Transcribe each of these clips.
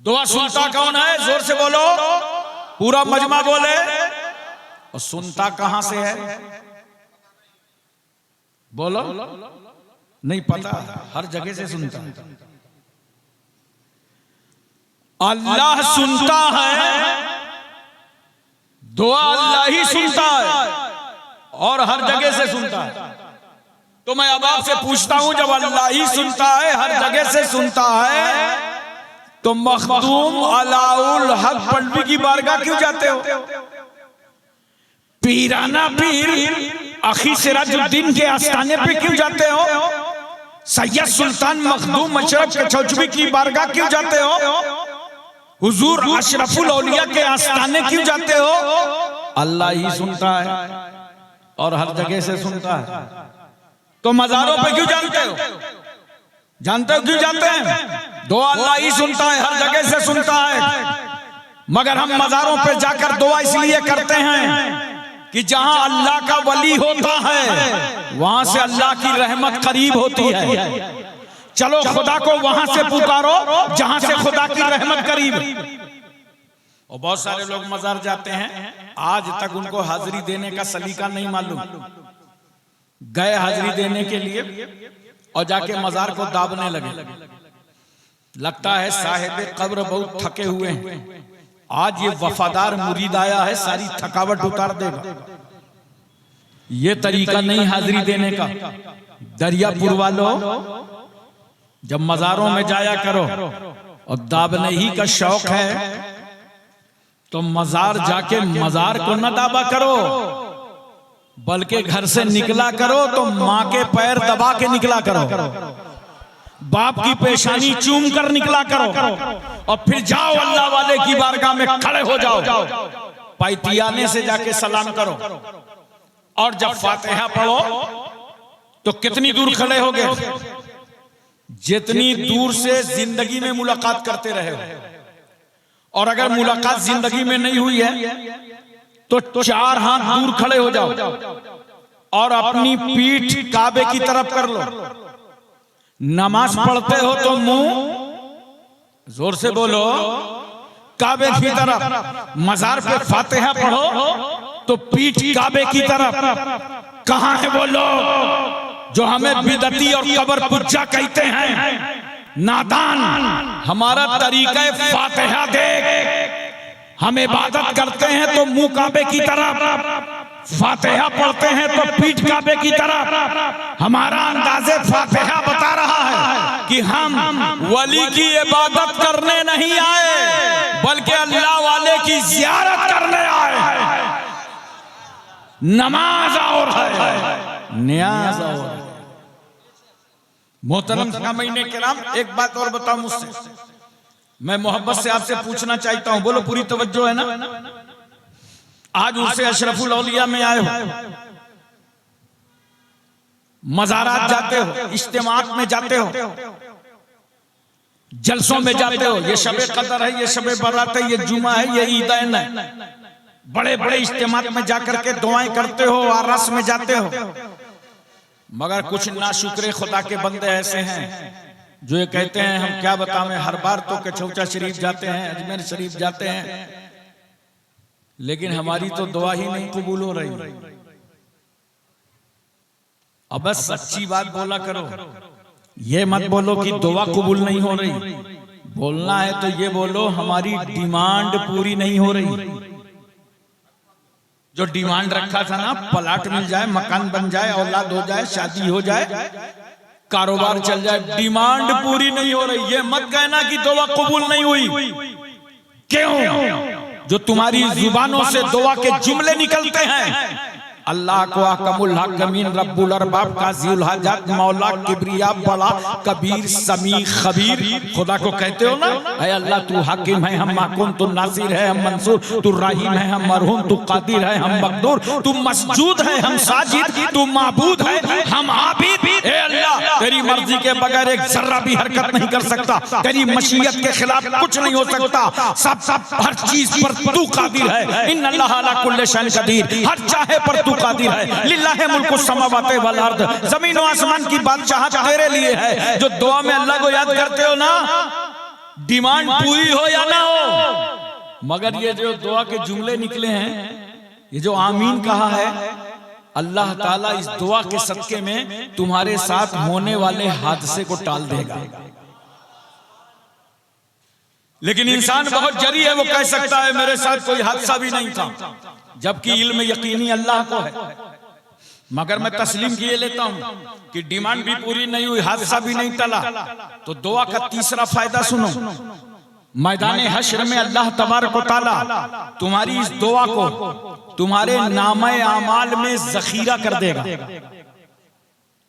दुआ सुनता कौन है? जोर से बोलो, पूरा मजमा बोले। और सुनता कहां से है? बोलो, नहीं पता? हर जगह से सुनता। अल्लाह सुनता है, दुआ अल्लाह ही सुनता है और हर जगह से सुनता है। तो मैं अब आपसे पूछता हूं, जब अल्लाह ही सुनता है, हर जगह से सुनता है, तो मखदूम अलाउल हक पलवी की बारगाह क्यों जाते हो? पीराना पीर अखी सिराजुद्दीन के आस्थाने पे क्यों जाते हो? सैयद सुल्तान मखदूम अशरफ कचौचवी की बारगाह क्यों जाते हो? हुजूर अशरफुल औलिया के आस्थाने क्यों जाते हो? अल्लाह ही सुनता है और हर जगह से सुनता है। तो मजारों पे क्यों जानते हो? जानते हो क्यों जाते हैं? दुआ अल्लाह ही सुनता है, हर जगह से सुनता है। मगर हम मजारों पे जाकर दुआ इसलिए करते हैं कि जहां अल्लाह का वली होता है वहां से अल्लाह की रहमत करीब होती है। चलो खुदा को वहां से पुकारो जहां से खुदा की रहमत करीब। और बहुत सारे लोग मजार जाते हैं, आज तक उनको हाजिरी देने का सलीका नहीं मालूम। गए हाजिरी देने के लिए और जाके मजार को दाबने लगे। लगता है साहिब कब्र बहुत थके हुए हैं, आज ये वफादार मुरीद आया है, सारी थकावट उतार देगा। ये तरीका नहीं हाजिरी देने का। दरियापुर वालों, जब मजारों में जाया करो और दाबने ही का शौक है तो मजार जाके मजार को न दाबा करो, बल्कि घर से निकला करो तो माँ के पैर दबा के निकला करो, बाप की पेशानी चूम कर निकला करो, और फिर जाओ अल्लाह वाले की बारगाह में खड़े हो जाओ, पैतियाने से जाके सलाम करो। और जब फातिहा पढ़ो तो कितनी दूर खड़े हो गए? जितनी दूर से जिंदगी में मुलाकात करते रहे हो। और अगर मुलाकात जिंदगी में नहीं हुई है तो 4 हाथ दूर खड़े हो जाओ और अपनी पीठ काबे की तरफ कर लो। नमाज पढ़ते हो तो मुंह जोर से बोलो काबे की तरफ। मजार पे फातिहा पढ़ो तो पीठ काबे की तरफ। कहां है वो लोग जो हमें बिदती और कब्र पुज्जा कहते हैं? नादान, हमारा तरीका फातिहा देख। हम इबादत करते हैं तो मुंह काबे की तरफ, फातिहा पढ़ते हैं तो पीठ काबे की तरफ। हमारा अंदाज़े फातिहा बता रहा है कि हम वली की इबादत करने नहीं आए, बल्कि अल्लाह वाले की ज़ियारत करने आए हैं। नमाज और है, नियाज और है। मोहतरम सामईन किराम, एक बात और बताओ मुझसे, मैं मोहब्बत से आपसे पूछना चाहता हूं, बोलो पूरी तवज्जो है ना? आज उर्से अशरफुल औलिया में आए हो, मज़ारात जाते हो, इज्तिमात में जाते हो, जलसों में जाते हो। ये शबे कदर है, ये शबे बरात है, ये जुमा है, ये ईदैन है। बड़े बड़े इज्तिमात में जाकर के दुआएं करते हो, आरस में जाते हो। मगर कुछ नाशुक्रे खुदा के बंदे ऐसे हैं जो ये कहते हैं, हम क्या बताएं, हर बार तो कचौचा शरीफ जाते हैं, अजमेर शरीफ जाते हैं, लेकिन हमारी तो दुआ ही नहीं कबूल हो रही। अब बस सच्ची बात बोला करो, ये मत बोलो कि दुआ कबूल नहीं हो रही। बोलना है तो ये बोलो हमारी डिमांड पूरी नहीं हो रही। जो डिमांड रखा था ना, प्लाट मिल जाए, मकान बन जाए, औलाद हो जाए, शादी हो जाए, कारोबार चल जाए, डिमांड पूरी नहीं हो रही। ये मत कहना कि दुआ कबूल नहीं हुई। क्यों? जो तुम्हारी जुबानों से दुआ के जुमले निकलते हैं, अल्लाह को अहकमुल हाकिमीन रब्बुल अरबाब काज़िउल हाजात मौला किबरिया बड़ा कबीर समी खबीर। खुदा को कहते हो ना, ऐ अल्लाह तू हाकिम है, हम महकूम, तू नासिर है, हम मंसूर, तू रहीम है, हम मरहूम, तू कादिर है, हम मकदूर, तू मसजूद है, हम साजिद, तू माबूद है, हम आबिद। ऐ अल्लाह, तेरी मर्जी के बगैर एक जर्रा भी हरकत नहीं कर सकता, तेरी मशीयत के खिलाफ कुछ नहीं हो सकता। सब हर चीज पर तू कादिर है। इन्नल्लाह अला कुल्लि शैइन कदीर, हर चाहे पर तू कादिर है। लिल्लाहि मुल्कु समावाति वल अर्द, जमीन और आसमान की बादशाहत तेरे लिए है। जो दुआ में अल्लाह को याद करते हो ना, डिमांड पूरी हो या ना हो, मगर ये जो दुआ के जुमले निकले हैं, ये जो आमीन कहा है, अल्लाह ताला इस दुआ के सदके में तुम्हारे साथ होने वाले हादसे को टाल देगा। लेकिन इंसान बहुत जरी है, वो कह सकता है मेरे साथ कोई हादसा भी नहीं था, जबकि इल्म यकीनी अल्लाह को है। मगर मैं तस्लीम किए लेता हूं कि डिमांड भी पूरी नहीं हुई, हादसा भी नहीं टला, तो दुआ का तीसरा फायदा सुनो। मैदान हश्र में अल्लाह तबारक व तआला तुम्हारी इस दुआ को तुम्हारे नामे आमाल में जखीरा कर देगा,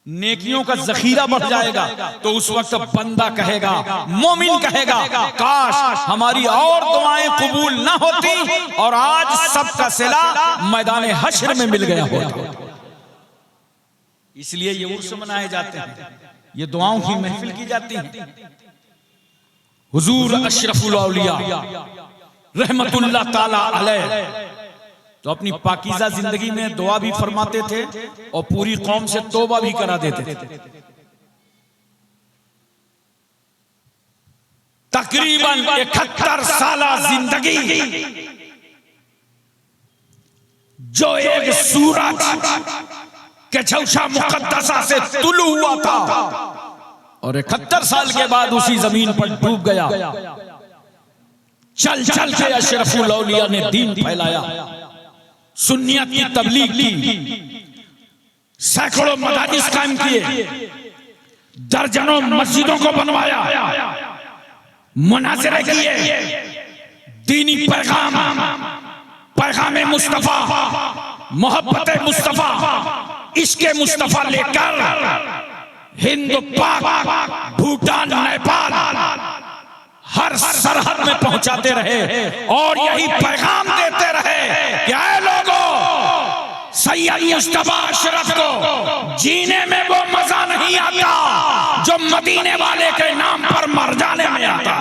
नेकियों का जखीरा बढ़ जाएगा। तो उस वक्त बंदा कहेगा, मोमिन कहेगा, काश हमारी और दुआएं कबूल ना होती और आज सबका सिला मैदान हश्र में मिल गया होता। इसलिए ये उर्स मनाए जाते हैं, ये दुआओं की महफिल की जाती है। हुजूर अशरफुल औलिया रहमतुल्लाह ताला अलैह तो अपनी पाकीज़ा जिंदगी में दुआ भी फरमाते थे और पूरी कौम से तौबा भी करा देते थे। तकरीबन 71 साल जिंदगी जो एक सूरज के झौशा मुकद्दसा से तुलू हुआ था और 71 साल के बाद उसी जमीन पर डूब गया। चल चल के अशरफुल औलिया ने दीन फैलाया, सुन्नियत की तबलीग की, सैकड़ों मदारिस कायम किए, दर्जनों मस्जिदों को बनवाया, मुनाज़िरे किए, दीनी पैगाम मुस्तफा, मोहब्बत मुस्तफा, इश्क़ मुस्तफा लेकर हिंद, पाक, भूटान, नेपाल हर सरहद में पहुंचाते रहे और यही पैगाम देते रहे कि ऐ लोगों, सैयद मुस्तफा अशरफ को जीने में वो मजा नहीं आता जो मदीने वाले के नाम पर मर जाने में आता।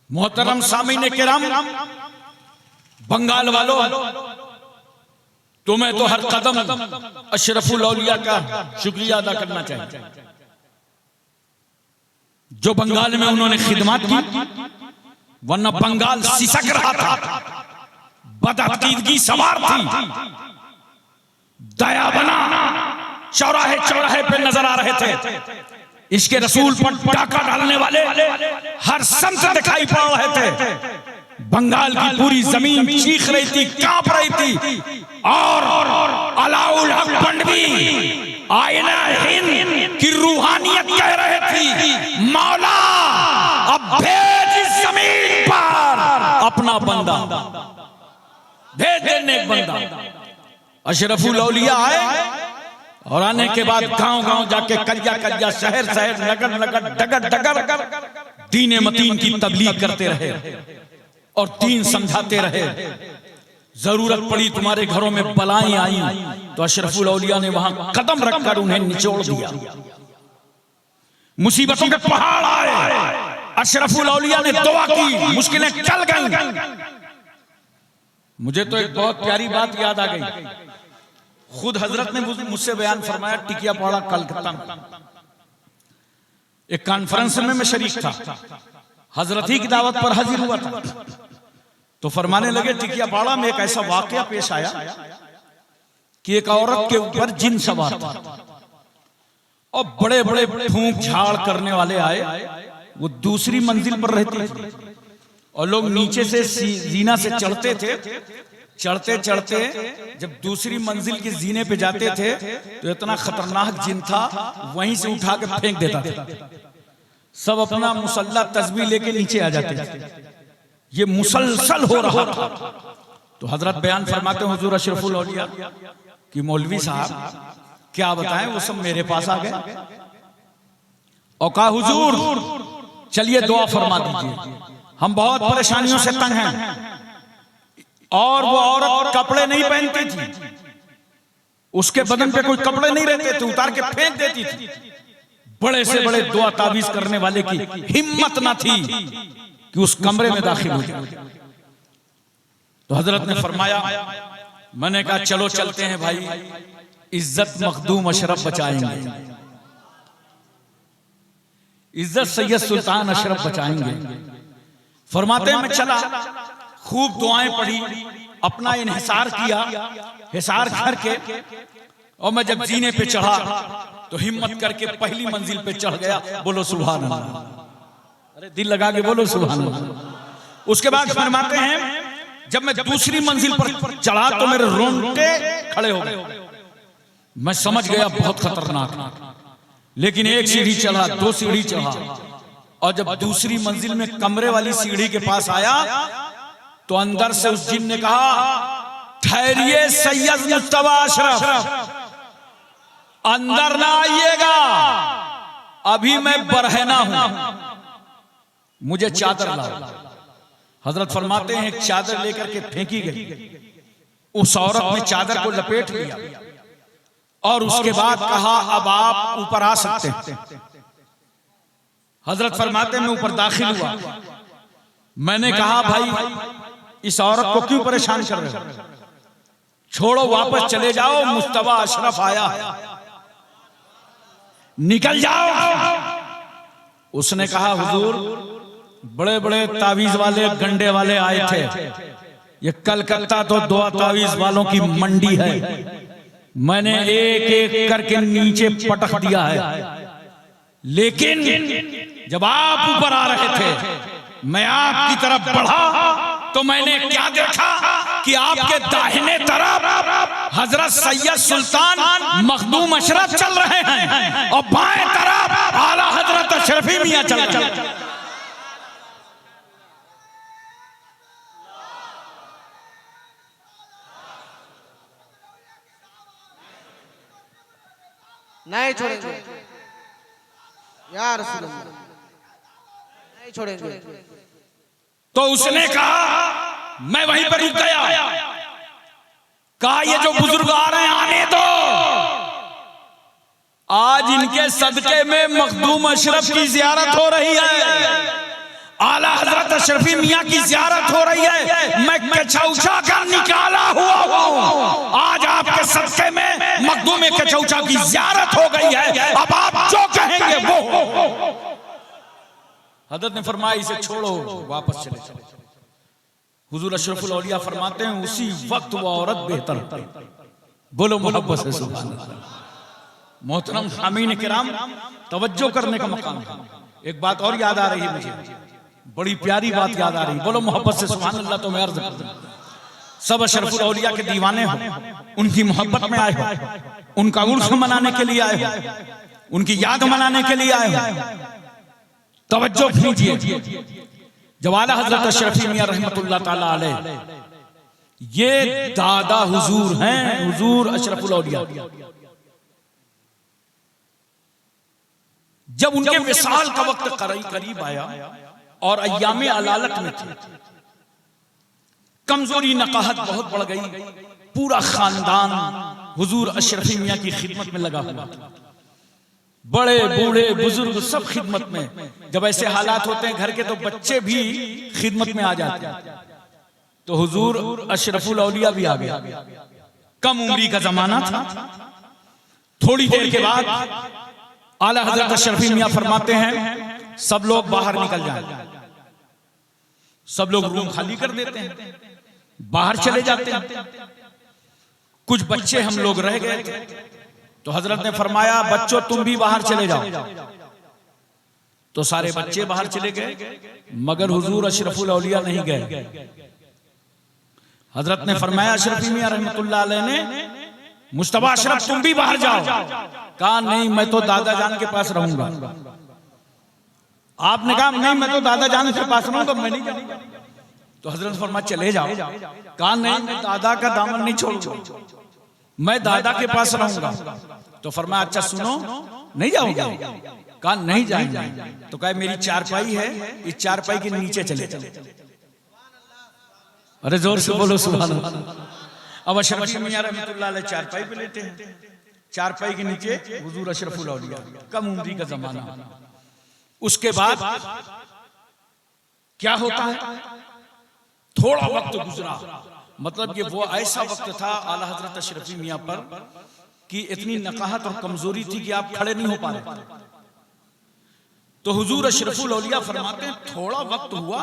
मोहतरम सामीन किराम, बंगाल वालों, तुम्हें तो हर कदम अशरफुल औलिया का शुक्रिया अदा करना चाहिए। जो बंगाल में उन्होंने खिदमत की, वरना बंगाल सिसक रहा था, बदअकीदगी सवार थी, दया बना चौराहे चौराहे पे नजर आ रहे थे। इसके रसूल पर डाका डालने वाले हर संत दिखाई पड़ रहे थे। बंगाल की पूरी जमीन चीख रही थी, कांप रही थी और अलाउल हक पंडवी आईना हिंद की रूहानियत कह रहे थी, मौला अब भेज इस जमीन पर अपना बंदा, भेज देने एक बंदा। अशरफुल औलिया आए और आने के बाद गांव गांव जाके करिया करिया, शहर शहर, नगर नगर, डगर डगर दीन मतीन की तबलीग करते रहे और दीन समझाते रहे। जरूरत पड़ी, तुम्हारे घरों में बलाएं आई तो अशरफुल औलिया ने वहां कदम रखकर उन्हें निचोड़ दिया। मुसीबतों के पहाड़ आए, अशरफुल औलिया ने दुआ की, मुश्किलें टल गईं। मुझे तो एक बहुत प्यारी बात याद आ गई, खुद हजरत ने मुझसे बयान फरमाया। टिकिया पड़ा कलकत्ता में एक कॉन्फ्रेंस में मैं शरीक था, हजरत ही की दावत पर हाजिर हुआ था। तो फरमाने लगे, टिकिया पाड़ा में एक ऐसा वाकया पेश आया कि एक औरत के ऊपर जिन सवार था और बड़े बड़े फूंक झाड़ करने वाले आए। वो दूसरी मंजिल पर रहती थी और लोग नीचे से जीना से चढ़ते थे। चढ़ते चढ़ते जब दूसरी मंजिल के जीने पे जाते थे तो इतना खतरनाक जिन था, वहीं से उठा के फेंक देता था। सब अपना मुसल्ला तस्बीह लेके नीचे आ जाते थे। ये मुसलसल हो रहा था। तो हजरत बयान फरमाते हैं, हुजूर अशरफुल औलिया कि मौलवी साहब क्या बताएं, वो सब मेरे पास आ गए और कहा, हुजूर चलिए दुआ फरमा दीजिए, हम बहुत परेशानियों से तंग हैं। और वो औरत कपड़े नहीं पहनती थी, उसके बदन पे कोई कपड़े नहीं रहते थे, उतार के फेंक देती थी। बड़े से बड़े दुआ ताबीज करने वाले की हिम्मत ना थी कि उस कमरे में दाखिल हो जाए। तो हजरत ने फरमाया, मैंने कहा चलो चलते हैं भाई, इज्जत मखदूम अशरफ बचाएंगे, इज्जत सैयद सुल्तान अशरफ बचाएंगे। फरमाते हैं मैं चला, खूब दुआएं पढ़ी, अपना इन्हिसार किया, हिसार करके, और मैं जब जीने पे चढ़ा तो हिम्मत करके पहली मंजिल पे चढ़ गया। बोलो सुभान अल्लाह, अरे दिल लगा के बोलो सुभान अल्लाह। उसके बाद फरमाते हैं जब मैं दूसरी मंजिल पर चढ़ा तो मेरे रोंगटे खड़े हो गए। मैं समझ गया बहुत खतरनाक, लेकिन एक सीढ़ी चढ़ा, दो सीढ़ी चढ़ा, और जब दूसरी मंजिल में कमरे वाली सीढ़ी के पास आया तो अंदर से उस जिन ने कहा, ठहरिए सैयद मुस्तफा अशरफ, अंदर ना आइएगा, अभी मैं बरहना हूं, मुझे चादर लाओ। हजरत फरमाते हैं एक चादर लेकर के फेंकी गई, उस औरत ने चादर को लपेट लिया और उसके बाद कहा अब आप ऊपर आ सकते हैं। हजरत फरमाते हैं मैं ऊपर दाखिल हुआ, मैंने कहा भाई इस औरत को क्यों परेशान कर रहे हो, छोड़ो वापस चले जाओ, मुस्तफा अशरफ आया है, निकल जाओ। उसने कहा हुजूर बड़े बड़े तावीज वाले गंडे वाले आए थे, ये कलकत्ता तो दो तावीज वालों की मंडी है, मैंने एक एक करके नीचे पटक दिया है, लेकिन जब आप ऊपर आ रहे थे मैं आपकी तरफ बढ़ा तो मैंने क्या देखा कि आपके दाहिने तरफ हजरत सैयद सुल्तान मखदूम अशरफ चल रहे हैं और बाएं तरफ आला हजरत अशरफी मियां चल रहे हैं। नहीं छोड़ेंगे यार, नहीं छोड़ेंगे। तो उसने कहा, मैं वहीं पर रुक गया, कहा ये जो बुजुर्ग आ रहे हैं आने दो, आज इनके सदके में मखदूम अशरफ की जियारत हो रही है, आला हजरत अशरफी मियां की जियारत हो रही है, मैं कचौचा कर निकाला हुआ हूं, आज आपके सदके में मखदूम कचौचा की जियारत हो गई है, अब आप जो कहेंगे वो। हजरत ने फरमाया इसे छोड़ो, वापस चले चले। हुजूर अशरफुल औलिया फरमाते हैं उसी वक्त वो औरत बेहतर। बोलो मोहब्बत से सुभान अल्लाह। मोहतरम हामीन किराम, तवज्जो करने का मकाम है। एक बात और याद आ रही है मुझे, बड़ी प्यारी बात याद आ रही है, बोलो मोहब्बत से सुभान अल्लाह। तो मैं अर्ज करता हूं सब अशरफुल औलिया के दीवाने हो, उनकी मोहब्बत में आए हो, उनका उर्स मनाने के लिए आए हो, उनकी याद मनाने के लिए आए हो, तवज्जो कीजिए। जब आला हजरत अशरफी मियां रहमतुल्लाह ताला अलैह, ये दादा हुजूर हैं, हुजूर अशरफुल औलिया, जब उनके विसाल का वक्त करीब आया और अय्यामे अलालत में थे, कमजोरी नकाहत बहुत बढ़ गई, पूरा खानदान हुजूर अशरफी मियां की खिदमत में लगा हुआ था, बड़े बूढ़े बुजुर्ग सब खिदमत में। जब ऐसे हालात होते हैं घर के तो बच्चे भी खिदमत में आ जाते हैं, तो हुजूर अशरफुल औलिया भी आ गया। कम उम्री का जमाना था। थोड़ी देर के बाद आला हजरत अशरफी मियां फरमाते हैं सब लोग बाहर निकल जाएं। सब लोग रूम खाली कर देते हैं, बाहर चले जाते हैं। कुछ बच्चे हम लोग रह गए थे, तो हजरत ने फरमाया बच्चों तुम भी बाहर चले जाओ। तो सारे बच्चे बाहर चले गए, मगर हुजूर अशरफुल औलिया नहीं गए। हजरत ने फरमाया अशरफी मियां रहमतुल्लाह अलैह ने, मुस्तफा अशरफ तुम भी बाहर जाओ। कहा नहीं मैं तो दादा जान के पास रहूंगा। आपने कहा नहीं मैं तो दादा जान के पास रहूंगा, मैं नहीं जाऊंगा। तो हजरत ने फरमाया चले जाओ। कहा नहीं मैं दादा का दामन नहीं छोड़ूंगा, मैं दादा के पास रहूंगा। तो फरमाया अच्छा सुनो, नहीं जाओगे? कहा नहीं जाएंगे। तो कहा मेरी चारपाई है, इस चारपाई के नीचे चले चले। अरे जोर से बोलो सुभान अल्लाह। अब अशरफी मियां रहमतुल्लाह अलैह चारपाई पे लेते हैं, चारपाई के नीचे हुजूर अशरफुल औलिया, कम उम्री का जमाना। उसके बाद क्या होता है, थोड़ा वक्त गुजरा, मतलब ये वो ऐसा वक्त था आला हजरत अशरफी मियाँ पर कि इतनी नकाहत और कमजोरी थी कि आप खड़े नहीं हो पा रहे थे। तो हुजूर अशरफुल औलिया फरमाते हैं थोड़ा वक्त हुआ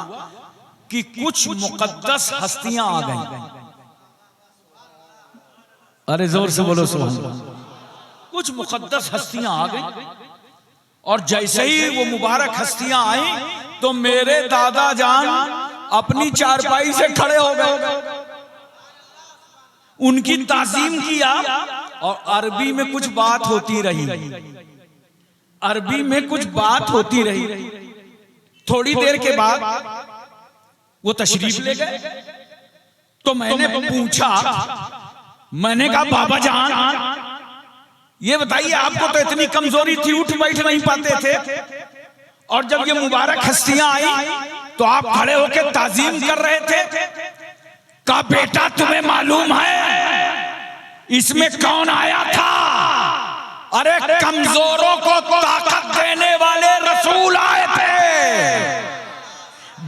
कि कुछ मुकद्दस हस्तियां आ गईं। अरे जोर से बोलो सुभान अल्लाह। कुछ मुकद्दस हस्तियां आ गईं और जैसे ही वो मुबारक हस्तियां आई तो मेरे दादा जान अपनी चारपाई से खड़े हो गए, उनकी ताजीम किया और अरबी में कुछ बात होती रही, अरबी में कुछ बात होती रही। थोड़ी देर के बाद वो तशरीफ ले गए। तो मैंने पूछा, मैंने कहा बाबा जान ये बताइए आपको तो इतनी कमजोरी थी, उठ बैठ नहीं पाते थे, और जब ये मुबारक हस्तियां आई तो आप खड़े होकर ताजीम कर रहे थे। का बेटा तुम्हें मालूम है इसमें कौन आया था? अरे कमजोरों को ताकत देने वाले रसूल आए थे,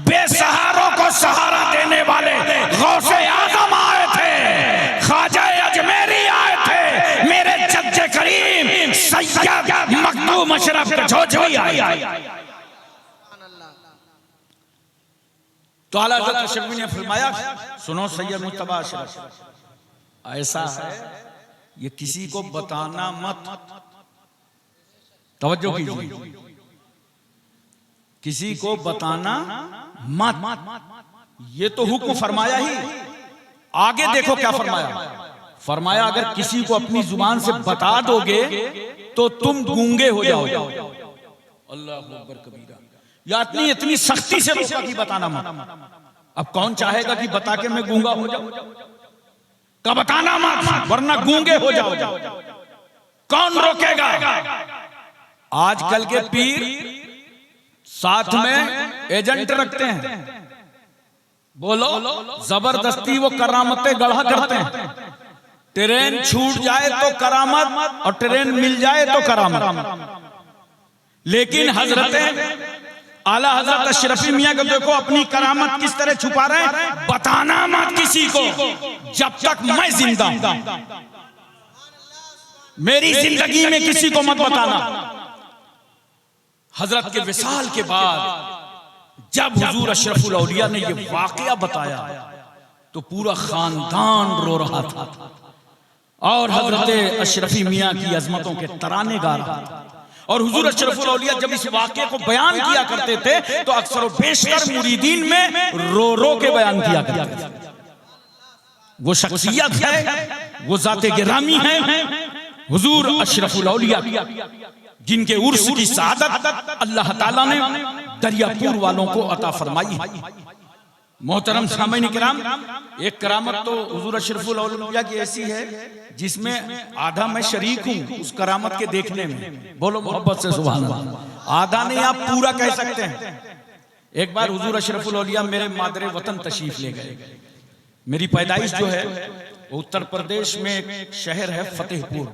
बेसहारों को सहारा देने वाले गौसे आजम आए थे, ख्वाजा अजमेरी आए थे, मेरे जद्दे करीम सैयद मखदूम अशरफ कचौचवी आए। तो आला हज़रत अशरफी ने फरमाया सुनो सैयद मुज्तबा अशरफ, ऐसा है ये किसी को बताना मत, तवज्जो कीजिए, किसी को बताना मत। ये तो हुक्म फरमाया ही, आगे देखो क्या फरमाया। फरमाया अगर किसी को अपनी जुबान से बता दोगे तो तुम गूंगे हो जाओगे। अल्लाह अकबर कबीरा। या इतनी सख्ती से रोका कि बताना मत। अब कौन चाहेगा कि बता के मैं गूंगा हो जाऊं? का बताना मत वरना गूंगे हो जाओ। कौन रोकेगा? आजकल के पीर साथ में एजेंट रखते हैं, बोलो जबरदस्ती वो करामतें गढ़ा करते हैं। ट्रेन छूट जाए तो करामत और ट्रेन मिल जाए तो करामत। लेकिन हजरत आला हजरत अशरफी मियाँ को देखो अपनी करामत किस तरह छुपा रहे हैं। बताना मत किसी को जब तक मैं जिंदा हूं, मेरी जिंदगी में किसी को मत बताना। हजरत के विसाल के बाद जब हुजूर अशरफुल औलिया ने ये वाकया बताया तो पूरा खानदान रो रहा था और हजरत अशरफी मियाँ की अजमतों के तराने गा रहा था। और हुजूर अशरफुल औलिया जब इस वाकये को बयान किया करते थे तो अक्सर और बेशतर मुरीदीन में रो रो के बयान किया करते थे। वो शख्सियत है, वो जाते गिरामी है हुजूर अशरफुल औलिया, जिनके उर्स की सआदत अल्लाह ताला ने दरियापुर वालों को अता फरमाई। मोहतरम सामईन किराम, एक करामत तो हुजूर अशरफुल औलिया की ऐसी है जिसमें आधा मैं शरीक हूं उस करामत के देखने में। बोलो मोहब्बत से सुभान अल्लाह। आधा नहीं आप पूरा कह सकते हैं। एक बार हुजूर अशरफुल औलिया मेरे मादरे वतन तशरीफ ले गए। मेरी पैदाइश जो है वो उत्तर प्रदेश में एक शहर है फतेहपुर,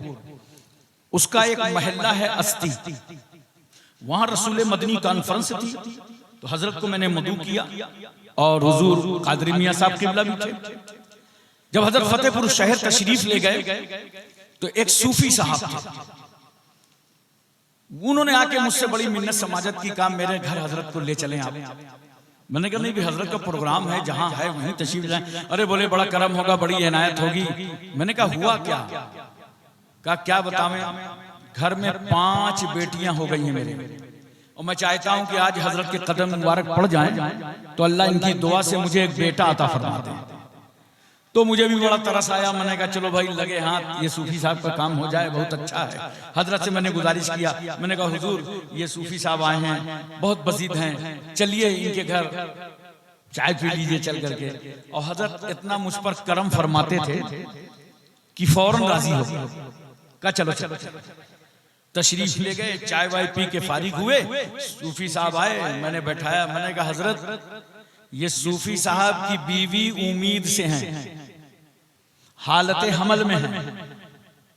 उसका एक महल्ला है अस्ती। वहां रसूल मदनी कॉन्फ्रेंस थी तो हजरत को मैंने मदू किया और हुजूर कादरी मियां साहब किबला भी थे। जब हजरत फतेहपुर शहर तशरीफ ले गए तो एक सूफी साहब थे, उन्होंने आके मुझसे बड़ी मिन्नत समाजत की, काम मेरे घर हजरत को ले चलें आप। मैंने कहा नहीं भी हजरत का प्रोग्राम है, जहां है वहीं तशरीफ लाएं। अरे बोले बड़ा करम होगा, बड़ी इनायत होगी। मैंने कहा हुआ क्या? कहा क्या बतावें, घर में 5 बेटियां हो गई हैं मेरे, और मैं चाहता हूं कि आज हजरत के कदम मुबारक पड़ जाएं तो अल्लाह इनकी दुआ से मुझे एक बेटा अता फरमा दे। तो मुझे भी बड़ा तरस आया। मैंने कहा चलो भाई लगे हाथ, ये सूफी साहब का काम हो जाए, बहुत अच्छा है। हजरत से मैंने गुजारिश किया, मैंने कहा हुजूर ये सूफी साहब आए हैं, बहुत बसीद हैं, चलिए इनके घर चाय पी लीजिए चल करके। और हजरत इतना मुझ पर करम फरमाते थे कि फौरन राजी हो कहा चलो चलो। तशरीफ ले गए, चाय वाय पी के फारिग हुए, सूफी साहब आए, मैंने बैठाया। मैंने कहा हजरत ये सूफी साहब की बीवी उम्मीद से हैं, हालत हमल में हैं,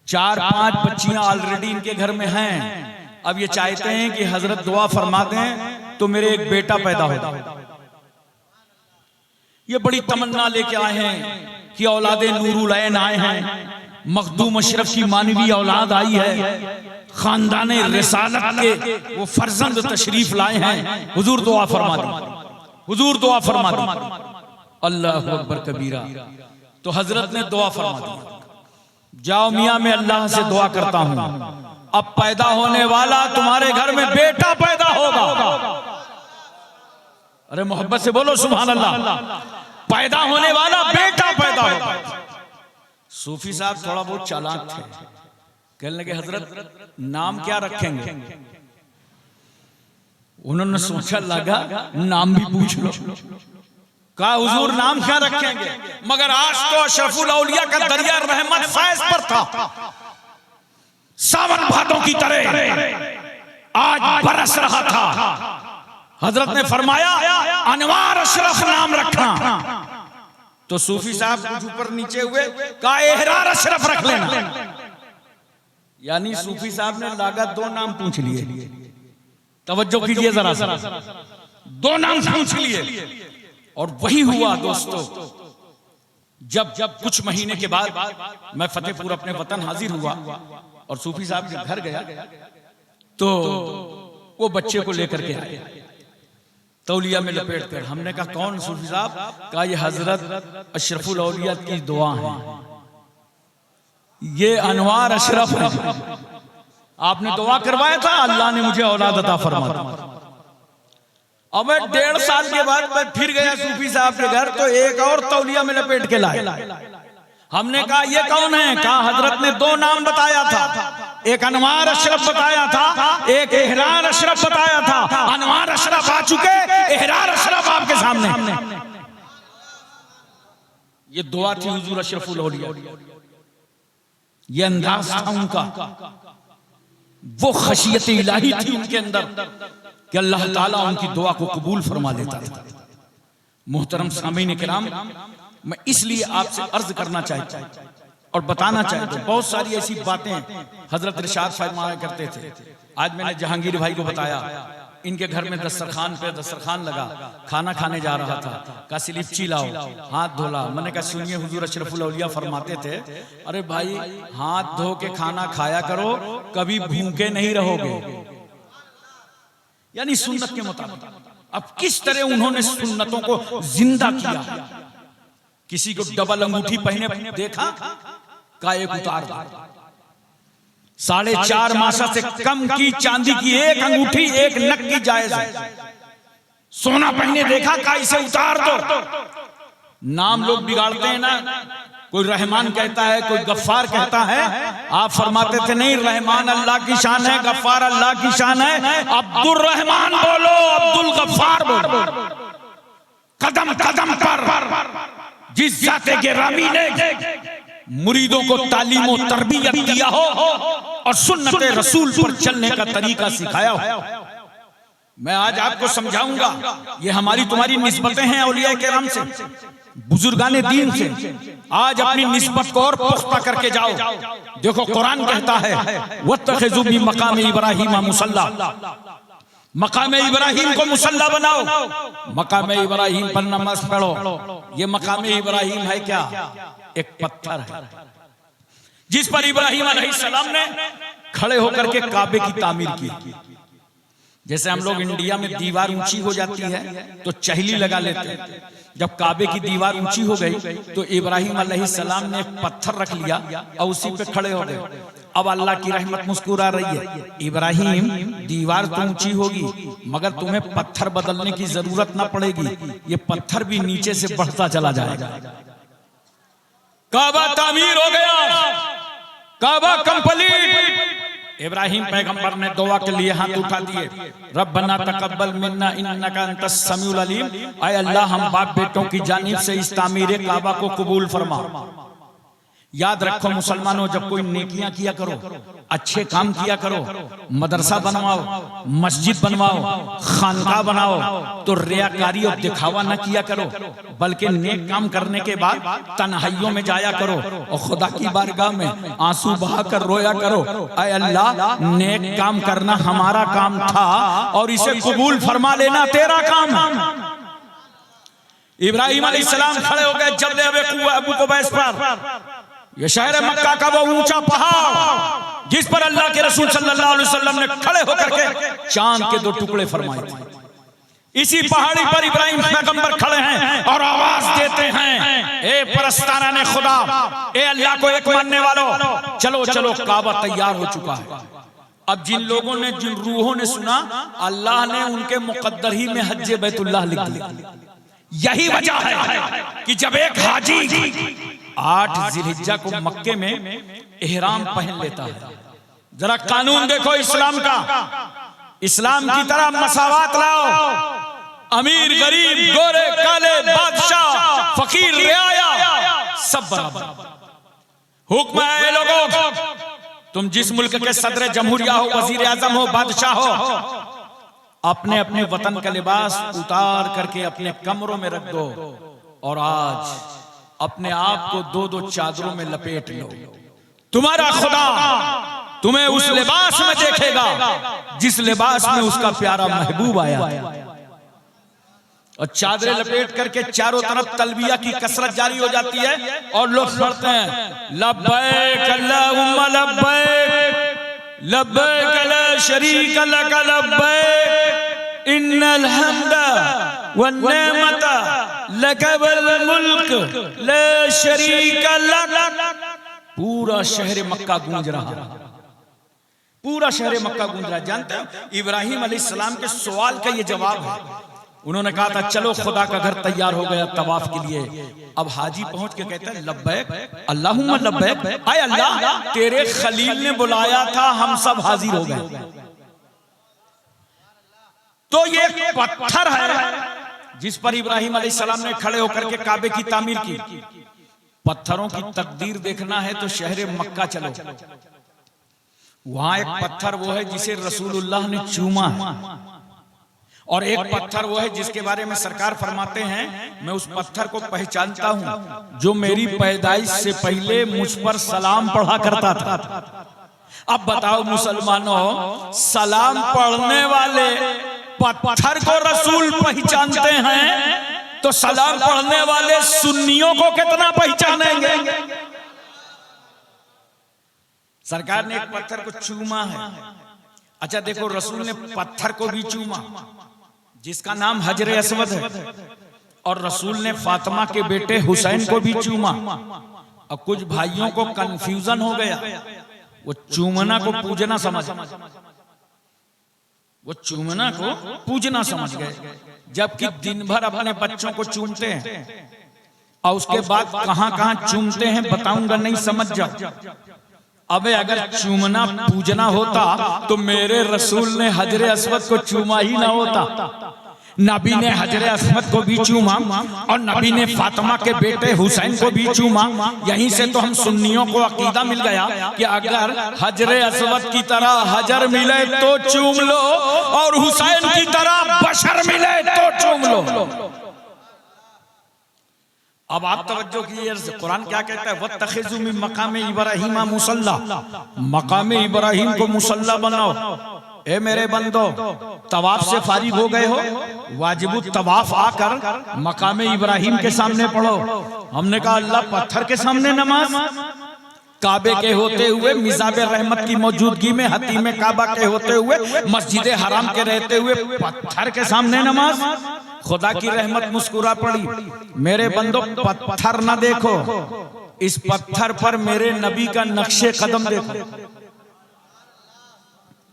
4-5 बच्चियां ऑलरेडी इनके घर में हैं। अब ये चाहते हैं कि हजरत दुआ फरमा दें तो मेरे एक बेटा पैदा हो। ये बड़ी तमन्ना लेके आए हैं कि औलादे नूरुलैन आए हैं, मखदूम अशरफ की मानवी औलाद आई है, खानदान रिसालत के वो फर्जंद तशरीफ लाए हैं। हुजूर दुआ फरमा दो, हुजूर दुआ फरमा दो। अल्लाह अकबर कबीरा। तो हजरत ने दुआ फरमा दी, जाओ मियां मैं अल्लाह से दुआ करता हूं, अब पैदा होने वाला तुम्हारे घर में बेटा पैदा होगा। अरे मोहब्बत से बोलो सुभान अल्लाह। पैदा होने वाला बेटा पैदा होगा। सूफी साहब थोड़ा बहुत चालाक थे, कहने लगे हजरत नाम क्या रखेंगे? उन्होंने सोचा लगा नाम भी पूछ लो। कहा हुजूर नाम क्या रखेंगे? मगर आज तो अशरफुल औलिया का दरिया रहमत फैज पर था, सावन भादों की तरह आज बरस रहा था। हजरत ने फरमाया अनवार अशरफ नाम रखना। तो सूफी साहब कुछ ऊपर नीचे हुए, कहा एहरार अशरफ रख लेना। यानी सूफी साहब ने लागा दो नाम पूछ लिए। तवज्जो कीजिए जरा सा, दो नाम पूछ लिए। और वही हुआ दोस्तों, जब कुछ महीने के बाद मैं फतेहपुर अपने वतन हाजिर हुआ और सूफी साहब के घर गया तो वो बच्चे को लेकर के आए, तौलिया में लपेट कर। हमने कहा कौन सूफी साहब? कहा ये हजरत अशरफुल औलिया की दुआ है, ये अनवार अशरफ है, आपने दुआ करवाया था, अल्लाह ने मुझे औलाद अता फरमा दी। अब मैं 1.5 साल के बाद मैं फिर गया सूफी साहब के घर, तो एक और तौलिया में लपेट के लाए। हमने कहा ये कौन है? कहा हजरत ने दो नाम बताया था, एक अनवार अशरफ बताया था, एक एहरार अशरफ बताया था। अनवार अशरफ आ चुके, एहरार अशरफ आपके सामने। ये दुआ थी हुजूर अशरफुल औलिया, ये अंदाज था उनका, वो खशियत इलाही थी उनके अंदर कि अल्लाह ताला उनकी दुआ को कबूल फरमा लेता था। मोहतरम सामीन किराम, मैं इसलिए आपसे अर्ज करना चाहता और बताना चाहता हूं, बहुत सारी ऐसी बातें हजरत इरशाद फरमाया करते थे। आज मैंने जहांगीर भाई को बताया, इनके घर में दस्तरखान लगा, खाना खाने जा रहा था, कहा सिलिपची लाओ, हाथ धोला। मैंने कहा सुनिए हुजूर अशरफुल औलिया फरमाते थे, अरे भाई हाथ धो के खाना खाया करो, कभी भूखे नहीं रहोगे। यानी सुन्नत के मुताबिक। अब किस तरह उन्होंने सुन्नतों को जिंदा किया। किसी को डबल अंगूठी पहने देखा, का एक उतार दो। 4.5 मासा से कम की चांदी की एक अंगूठी एक नक की जायज है। सोना पहने देखा, का इसे उतार दो। नाम लोग बिगाड़ते हैं ना, कोई रहमान कहता है, कोई गफ्फार कहता है। आप फरमाते थे नहीं, रहमान अल्लाह की शान है, गफ्फार अल्लाह की शान है। अब्दुल रहमान बोलो, अब्दुल गफ्फार बोलो। कदम कदम पर जिस जाते गिरामी ने मुरीदों को तालीम और तरबियत दिया हो और सुन्नत रसूल पर चलने का तरीका सिखाया हो, मैं आज आपको समझाऊंगा। ये हमारी तुम्हारी निस्बतें हैं औलिया किराम से, बुजुर्गाने दीन से। आज अपनी निस्बत को और पुख्ता करके जाओ। देखो कुरान कहता है वत्तखिज़ू बि मकाम इब्राहीम मुसल्ला, मकाम इब्राहीम को मुसल्ला बनाओ, मकाम इब्राहीम पर नमाज पढ़ो। ये मकाम इब्राहीम है क्या? एक पत्थर है जिस पर इब्राहीम अलैहिस्सलाम ने खड़े होकर के काबे की तामीर की। जैसे हम लोग इंडिया में दीवार ऊंची हो जाती है तो चहली लगा लेते हैं। जब काबे की दीवार ऊंची हो गई तो इब्राहीम अलैहिस्सलाम ने एक पत्थर रख लिया और उसी पे खड़े हो गए। अब अल्लाह की रहमत मुस्कुरा रही है, इब्राहीम दीवार तो ऊंची होगी मगर तुम्हें पत्थर बदलने की जरूरत ना पड़ेगी, ये पत्थर भी नीचे से बढ़ता चला जाएगा। काबा तामीर हो गया, काबा कंप्लीट। इब्राहिम पैगंबर ने दुआ के लिए हाथ उठा दिए, रब्बना तकब्बल मिन्ना इन्नका अंतस समीउल अलीम। आय अल्लाह हम बाप बेटों की जानिब से इस तामीर काबा को कबूल फरमा। याद रखो मुसलमानों, जब कोई नेकियां किया करो, अच्छे काम किया करो, मदरसा बनवाओ, मस्जिद बनवाओ, खानका बनाओ, तो रियाकारी और दिखावा न किया करो, बल्कि नेक काम करने के बाद तन्हाइयों में जाया करो और खुदा की बारगाह में आंसू बहाकर रोया करो, ऐ अल्लाह नेक काम करना हमारा काम था और इसे कबूल फरमा लेना तेरा काम है। इब्राहिम अलैहिस्सलाम खड़े हो गए जबले अबू कुबैस पर। ये शहर मक्का का वो ऊंचा पहाड़ जिस पर अल्लाह के रसूल सल्लल्लाहु अलैहि वसल्लम ने खड़े होकर के चांद के 2 टुकड़े फरमाए थे। इसी पहाड़ी पर इब्राहिम पैगंबर खड़े हैं और आवाज देते हैं, ए परस्ताना ने खुदा, ए अल्लाह को एक मानने वालों, चलो चलो काबा तैयार हो चुका है। अब जिन लोगों ने, जिन रूहों ने सुना, अल्लाह ने उनके मुकद्दर ही में हज्ज बैतुल्लाह लिख दिया। यही वजह है कि जब एक हाजी 8 जिलहिज्जा को मक्के में एहराम पहन लेता है। जरा कानून देखो इस्लाम का, इस्लाम की तरह मसावात लाओ। अमीर गरीब, गोरे काले, बादशाह फकीर, रियाया सब बराबर। हुक्म है लोगों, तुम जिस मुल्क के सदर जमहूरिया हो, वजीर आजम हो, बादशाह हो, अपने अपने वतन का लिबास उतार करके अपने कमरों में रख दो और आज अपने आप को 2-2 चादरों में लपेट लो। तुम्हारा खुदा तुम्हें उस लिबास में देखेगा जिस लिबास में उसका प्यारा महबूब आया। और चादरें लपेट करके चारों तरफ तलबिया की कसरत जारी हो जाती है और लोग पढ़ते हैं, लब्बैक अल्लाहुम्मा लब्बैक, लब्बैक ला शरीक लक लब्बैक, इन्नल हम्दा वन नेमता लक वल मुल्क ला शरीक लक। पूरा शहर मक्का गूंज रहा, पूरा शहर मक्का गूंज रहा। जानते हो इब्राहिम अलैहिस्सलाम के सवाल का ये जवाब है। उन्होंने कहा था चलो खुदा का घर तैयार हो गया तवाफ के लिए। अब हाजी पहुंच के कहते हैं, लब्बैक अल्लाहुम्मा लब्बैक, आए अल्लाह तेरे खलील ने बुलाया था, हम सब हाजिर हो गए। तो ये पत्थर है जिस पर इब्राहिम अलैहिस्सलाम ने खड़े होकर के काबे की तामीर की। पत्थरों की तकदीर देखना है तो शहर मक्का चलो, वहां एक पत्थर वो है जिसे रसूलुल्लाह ने चूमा है, और एक पत्थर वो है जिसके बारे में सरकार फरमाते हैं, मैं उस पत्थर को पहचानता हूं जो मेरी पैदाइश से पहले मुझ पर सलाम पढ़ा करता था। अब बताओ मुसलमानों, सलाम पढ़ने वाले पत्थर को रसूल पहचानते हैं तो सलाम पढ़ने वाले सुन्नियों को कितना पहचानेंगे। सरकार ने एक पत्थर को चूमा है। अच्छा देखो, रसूल ने पत्थर को भी चूमा जिसका नाम हजर अस्वद है, और रसूल ने फातिमा के बेटे हुसैन को भी चूमा। और कुछ भाइयों को कंफ्यूजन हो गया, वो चूमना को पूजना समझ, वो चूमना को पूजना समझ गए, जबकि दिन भर अपने बच्चों को चूमते हैं और उसके बाद कहां कहां चूमते हैं बताऊंगा, नहीं समझ जाओ। अबे अगर चूमना पूजना होता तो मेरे रसूल ने हजर अस्वद को चूमा ही ना होता। नबी ने हजर अस्वद को भी चूमा और नबी ने फातिमा के बेटे हुसैन को भी चूमा। यहीं से तो हम सुन्नियों को अकीदा मिल गया कि अगर हजर अस्वद की तरह हजर मिले तो चूम लो और हुसैन की तरह बशर मिले तो चूम लो। अब आप तवज्जो कीजिए, कुरान क्या कहता है, वत्तखिज़ू मिन मकाम इब्राहीम मुसल्ला, मकाम इब्राहिम को मुसल्ला बनाओ। ए मेरे बंदो, तवाफ से फारिग हो गए हो, वाजिबुत तवाफ आकर मकाम इब्राहिम के सामने पढ़ो। हमने कहा अल्लाह पत्थर के सामने नमाज, काबे के होते हुए, मिज़ाब रहमत की मौजूदगी में, हतीम काबा के होते हुए, मस्जिद हराम के रहते हुए पत्थर के सामने नमाज। खुदा की रहमत मुस्कुरा पड़ी। मेरे बंदो, पत्थर ना देखो, इस पत्थर पर मेरे नबी का नक्शे कदम देखो।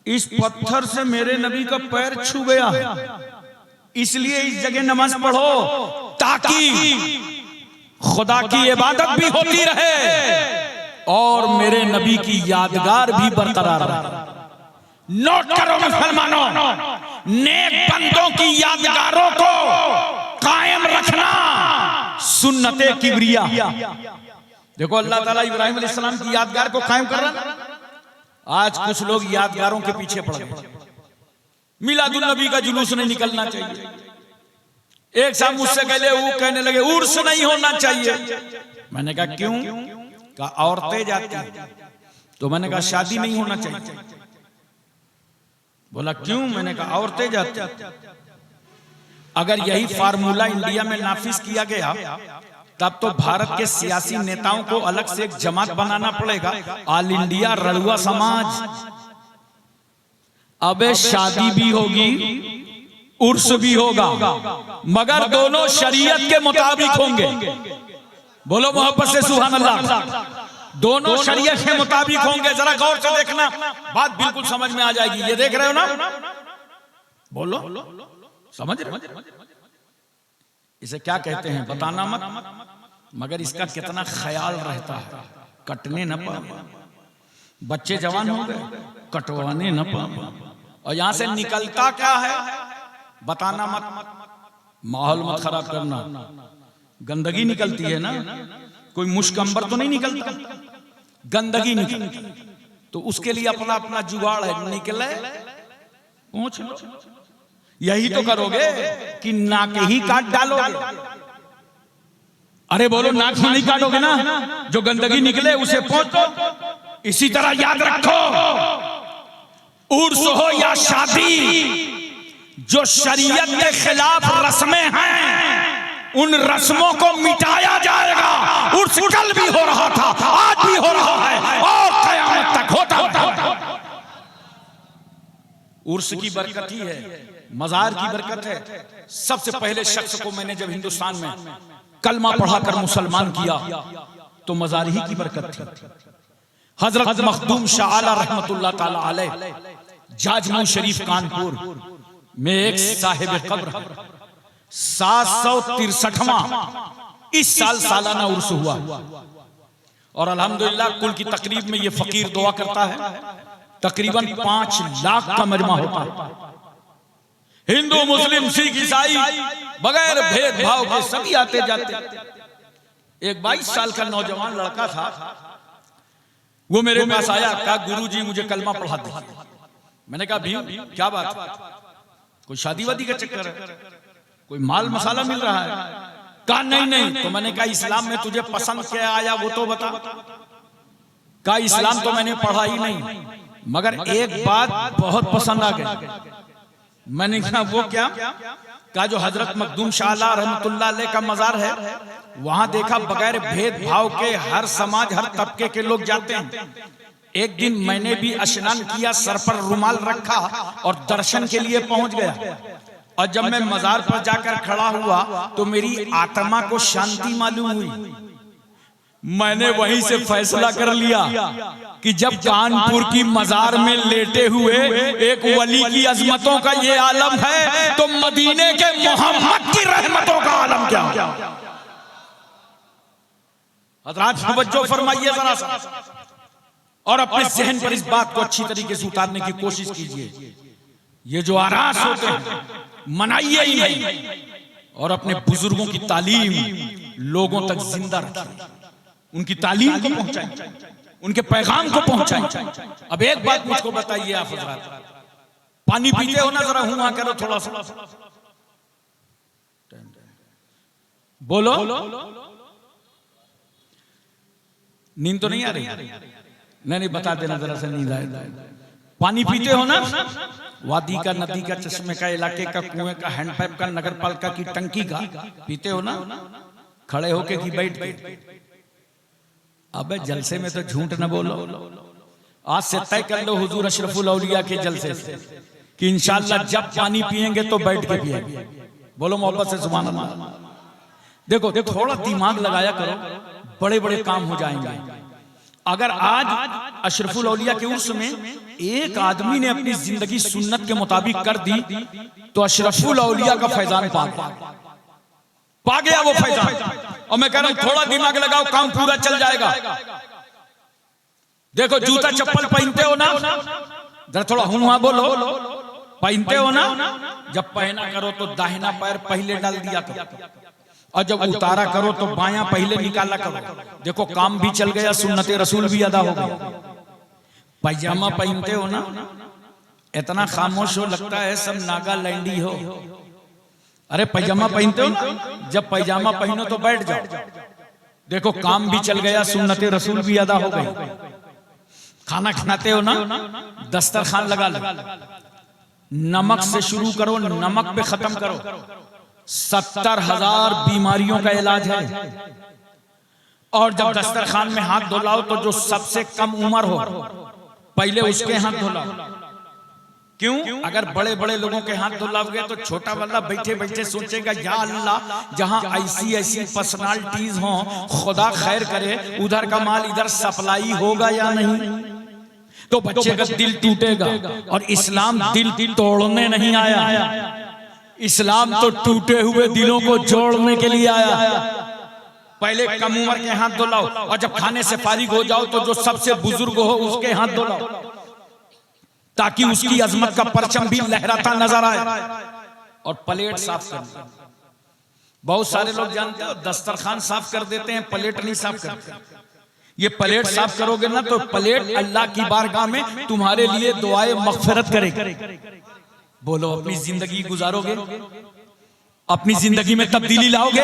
इस पत्थर से मेरे नबी का पैर छू गया, इसलिए इस जगह नमाज पढ़ो ताकि खुदा की इबादत भी होती रहे और मेरे नबी की यादगार भी बरकरार रहे। नोट करो मुसलमानों, नेक बंदों की यादगारों को कायम रखना सुन्नते किबरिया। देखो अल्लाह ताला इब्राहिम अलैहिस्सलाम की यादगार को कायम कर रहा। आज कुछ लोग यादगारों के पीछे पड़ गए। मिलादुन नबी का जुलूस नहीं निकलना चाहिए। एक साहब मुझसे कहने लगे उर्स नहीं होना चाहिए। मैंने कहा क्यों? कहा औरतें जाती हैं। तो मैंने कहा शादी नहीं होना चाहिए। बोला क्यों? मैंने कहा औरतें जाती। अगर यही फार्मूला इंडिया में नाफिज किया गया तब तो भारत के सियासी नेताओं को अलग से एक जमात बनाना पड़ेगा, ऑल इंडिया रड़ुआ समाज। अबे शादी भी होगी, उर्स भी होगा, मगर दोनों शरीयत के मुताबिक होंगे। बोलो मोहब्बत से सुभान अल्लाह। दोनों शरीयत के मुताबिक होंगे। जरा गौर से देखना, बात बिल्कुल समझ में आ जाएगी। ये देख रहे हो ना? बोलो, समझ रहे? इसे क्या कहते हैं बताना मत, मगर इसका कितना ख्याल रहता है। कटने न पाए, बच्चे जवान हो गए, कटवाने न पाए। और यहां से निकलता क्या है बताना मत। माहौल मत खराब करना। गंदगी निकलती है ना, कोई मुश्क अंबर तो नहीं निकलता, गंदगी निकलती। तो उसके लिए अपना अपना जुगाड़ है, निकले पहुंच लो। यही तो करोगे कि नाक ही काट डालोगे। अरे बोलो, नाक नहीं काटोगे ना, जो गंदगी निकले उसे पहुंचो। इसी तरह याद रखो, उर्स हो या शादी, जो शरीयत के खिलाफ रस्में हैं, उन रस्मों को मिटाया जाएगा। उर्स कल भी हो रहा था, आज भी हो रहा है और कयामत तक होता रहेगा। उर्स की बरकत ही है, मजार की बरकत है। सबसे पहले शख्स को मैंने जब हिंदुस्तान में कलमा पढ़ाकर मुसलमान किया तो मजार ही की बरकत थी। हजरत मखदूम शाह आला रहमतुल्लाह ताला अलैह जाजमऊ शरीफ कानपुर में एक साहिब कब्र 763वां इस साल सालाना उर्स हुआ। और अल्हम्दुलिल्लाह कुल की तकरीब में ये फकीर दुआ करता है, तकरीबन 5 लाख का मजमा होता है। हिंदू मुस्लिम सिख ईसाई बगैर भेदभाव के सभी आते जाते। एक 22 साल का नौजवान लड़का था, वो मेरे पास आया, कहा गुरुजी मुझे कलमा पढ़ा दीजिए। मैंने कहा भीम क्या बात, कोई शादी वादी का चक्कर है, कोई माल मसाला मिल रहा है? कहा नहीं नहीं। तो मैंने कहा इस्लाम में तुझे पसंद क्या आया वो तो बता। कहा इस्लाम तो मैंने पढ़ा ही नहीं, मगर एक बात बहुत पसंद आ गई। मैंने कहा वो क्या? कहा जो हजरत मखदूम शाह रहमतुल्लाह अलैह का मजार है, वहां देखा बगैर भेदभाव के हर समाज हर तबके के लोग जाते हैं। एक दिन मैंने भी स्नान किया, सर पर रुमाल रखा और दर्शन के लिए पहुंच गया। और जब मैं मजार पर जाकर खड़ा हुआ तो मेरी आत्मा को शांति मालूम हुई। मैंने वहीं से फैसला कर लिया कि जब कानपुर की मजार में लेटे हुए एक वली की अजमतों का ये आलम है, तो मदीने के मोहम्मद की रहमतों का आलम क्या? हज़रात तवज्जो फरमाइए जरा सा, और अपने जहन पर इस बात को अच्छी तरीके से उतारने की कोशिश कीजिए। ये जो आरास होते हैं मनाइए ही नहीं, और अपने बुजुर्गों की तालीम लोगों तक जिंदा रखिए, उनकी तालीम को पहुंचाएं, उनके पैगाम को पहुंचाएं। अब एक बात मुझको बताइए आप हज़रात, पानी पीते हो ना, जरा हुआ करो थोड़ा सा, बोलो। नींद तो नहीं आ रही? नहीं बता देना जरा सा, नींद आए। पानी पीते हो ना, वादी का, नदी का, चश्मे का, इलाके का, कुएं का, हैंडपाइप का, नगर पालिका की टंकी का पीते हो ना, खड़े होके कि बैठ के? अबे जलसे में तो झूठ न बोलो। आज से तय कर लो हुजूर अशरफुल औलिया के जलसे से कि इंशाअल्लाह जब पानी पिएंगे तो बैठ के पिएंगे। बोलो मोहब्बत से सुभान अल्लाह। देखो थोड़ा दिमाग लगाया करो, बड़े बड़े काम हो जाएंगे। अगर आज अशरफुल औलिया के उर्स में एक आदमी ने अपनी जिंदगी सुन्नत के मुताबिक कर दी तो अशरफुल औलिया का फैजान पा गया वो फैजान। और मैं कह रहा हूं थोड़ा दिमाग लगाओ, काम पूरा चल जाएगा। देखो जूता चप्पल पहनते हो ना, जरा थोड़ा हुआ बोलो, पहनते हो ना, जब पहना करो तो दाहिना पैर पहले डाल दिया करो, और जब उतारा करो तो बायां पहले निकाला करो। देखो काम भी चल गया, सुन्नते रसूल भी अदा हो गई। पैजामा पहनते हो ना, इतना खामोश हो लगता है सब नागालैंडी हो। अरे पैजामा पहनते हो ना, जब पैजामा पहनो तो बैठ जाओ। देखो काम भी चल गया, सुन्नते रसूल भी अदा हो गई। खाना खाते हो ना, दस्तरखान लगा लो, नमक से शुरू करो, नमक पे खत्म करो। 70,000 बीमारियों का इलाज है। और जब दस्तरखान में हाथ धुलाओ तो जो सबसे कम उम्र हो पहले उसके हाथ धुलाओ। क्यों? अगर बड़े बड़े लोगों के हाथ धुलाओगे तो छोटा वाला बैठे बैठे सोचेगा या अल्लाह, जहां ऐसी ऐसी पर्सनालिटीज हों, खुदा खैर करे, उधर का माल इधर सप्लाई होगा या नहीं, तो बच्चे का दिल टूटेगा। और इस्लाम दिल तोड़ने नहीं आया, इस्लाम तो टूटे हुए दिलों को जोड़ने के लिए आया। पहले कम उम्र के हाथ धुलाओ और जब खाने से फारिग हो जाओ तो जो सबसे बुजुर्ग हो उसके हाथ धुलाओ, ताकि उसकी अजमत का परचम भी लहराता नजर आए। और प्लेट साफ करना, बहुत सारे लोग जानते हो दस्तरखान साफ कर देते हैं, प्लेट नहीं साफ करते। ये प्लेट साफ करोगे ना तो प्लेट अल्लाह की बारगाह में तुम्हारे लिए दुआए मगफिरत करेगी। बोलो, अपनी जिंदगी गुजारोगे, अपनी जिंदगी में तब्दीली लाओगे,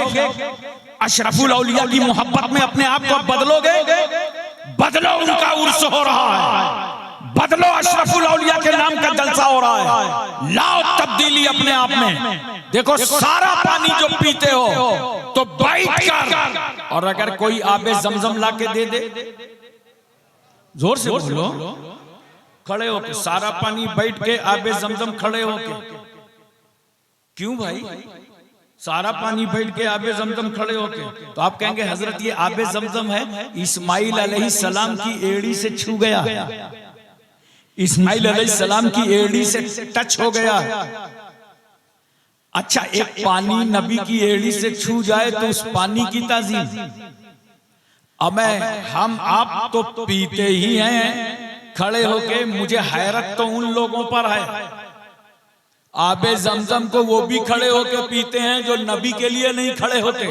अशरफुल औलिया की मोहब्बत में अपने आप को बदलोगे। बदलो, उनका उर्स हो रहा है, बदलो, अशरफुल औलिया के नाम का जलसा हो रहा है। लाओ तब्दीली अपने आप में। देखो, सारा पानी जो पीते हो तो बैठ कर, और अगर कोई आबे जमजम ला के दे दे, जोर से बोलो, खड़े होके सारा पानी बैठ के, आबे जमजम खड़े होके। क्यों भाई? सारा पानी बैठ के, आबे जमजम खड़े होके। तो आप कहेंगे हजरत ये आबे जमजम है इस्माइल अलैहिस्सलाम की एड़ी से छू गया, इस्माइल अलैहिस्सलाम की एड़ी से टच हो गया। अच्छा, एक पानी नबी की एड़ी से छू जाए तो उस पानी की ताजीम। अब हम आप तो पीते ही हैं खड़े होके। मुझे हैरत तो उन लोगों पर है, आबे जमजम को वो भी खड़े होके पीते हैं जो नबी के लिए नहीं खड़े होते,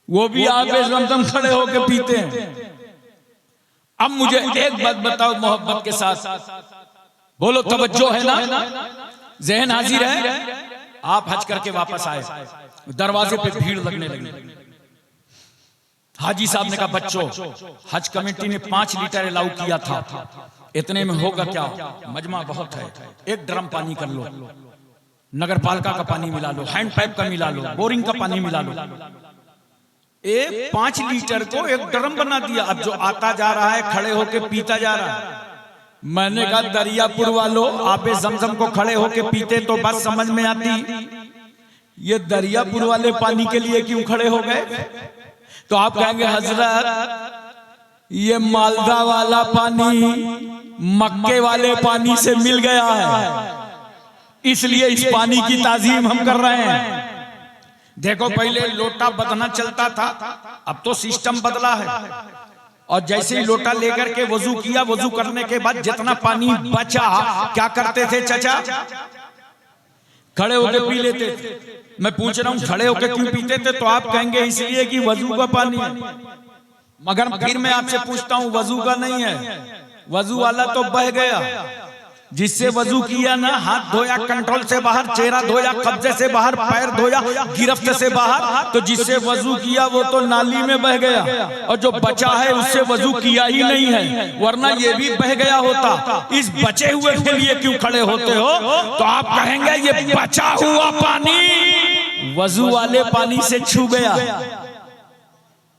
वो भी आबे जमजम खड़े होके पीते हैं। अब मुझे एक बात बताओ मोहब्बत के साथ, बोलो तवज्जो है ना, जहन हाजिर है। आप हज करके वापस आए, दरवाजे पे भीड़ लगने लगी। हाजी साहब ने कहा बच्चों, हज कमेटी ने 5 लीटर अलाउ किया था, इतने में होगा क्या? मजमा बहुत है, एक ड्रम पानी कर लो, नगर पालिका का पानी मिला लो, हैंड पाइप का मिला लो, बोरिंग का पानी मिला लो। 5 लीटर को एक ड्रम बना दिया। अब जो आता जा रहा है खड़े होके पीता जा रहा है। मैंने कहा दरियापुर वालों, आबे जमजम को खड़े होके पीते तो बात समझ में आती, ये दरियापुर वाले पानी के लिए क्यों खड़े हो गए? तो आप कहेंगे हजरत ये मालदा वाला पानी मक्के वाले पानी से मिल गया है, इसलिए इस पानी की ताजीम हम कर रहे हैं। देखो, पहले लोटा बदना चलता था, अब तो सिस्टम बदला है। और जैसे ही लोटा लेकर के वजू किया, वजू करने के बाद जितना पानी बचा क्या करते थे चचा? खड़े होकर पी लेते थे। मैं पूछ रहा हूँ खड़े होकर क्यों पीते थे? तो आप कहेंगे इसलिए कि वजू का पानी है। मगर फिर मैं आपसे पूछता हूँ, वजू का नहीं है, वजू वाला तो बह गया। जिससे वजू किया ना, हाथ धोया कंट्रोल से बाहर, चेहरा धोया कब्जे से बाहर, पैर धोया गिरफ्त से बाहर, तो जिससे वजू किया वो तो नाली में बह गया, और जो बचा है उससे वजू किया ही नहीं है, वरना ये भी बह गया होता। इस बचे हुए के लिए क्यों खड़े होते हो? तो आप कहेंगे ये बचा हुआ पानी वजू वाले पानी से छू गया,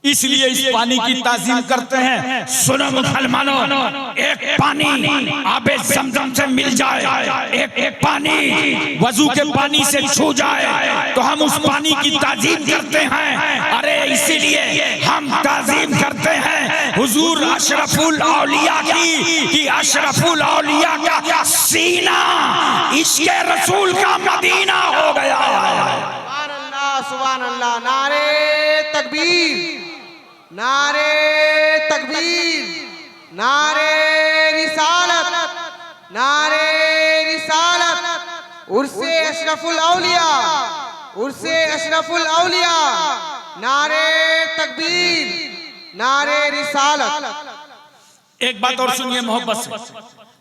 इसलिए इस पानी की ताजीम करते हैं। सुनो मुसलमानों, एक पानी आबे जमजम से मिल जाए, एक पानी वजू के पानी से छू जाए तो हम उस पानी की ताजीम करते हैं। अरे इसीलिए हम ताजीम करते हैं हुजूर अशरफुल औलिया की, कि अशरफुल औलिया का सीना इश्क़े रसूल का मदीना हो गया है। सुभान अल्लाह, नारे तकबीर, नारे तकबीर, नारे रिसालत, नारे रिसालत, उर्से अशरफुल औलिया, उर्से अशरफुल औलिया, नारे तकबीर, नारे रिसालत। एक बात और सुनिए मोहब्बत से,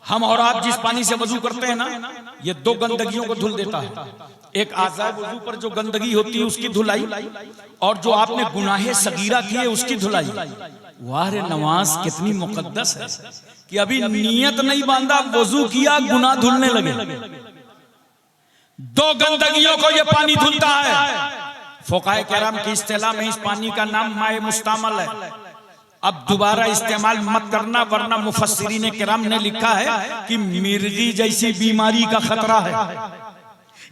हम और आप जिस पानी से वजू करते हैं ना, ये 2 गंदगियों को धुल देता है। एक आज़ाए वजू पर जो गंदगी होती है उसकी धुलाई, और जो आपने गुनाहे सगीरा किए उसकी धुलाई। वाह रे, नमाज कितनी मुकद्दस है कि अभी नियत नहीं बांधा, वजू किया, गुनाह धुलने लगे। दो गंदगियों को ये पानी धुलता है। फुकाहे किराम की इस्तिलाह में इस पानी का नाम माए मुस्तामल है। अब दोबारा इस्तेमाल मत करना, वरना मुफस्सिरीन किराम ने लिखा है कि मिर्गी जैसी बीमारी का खतरा है।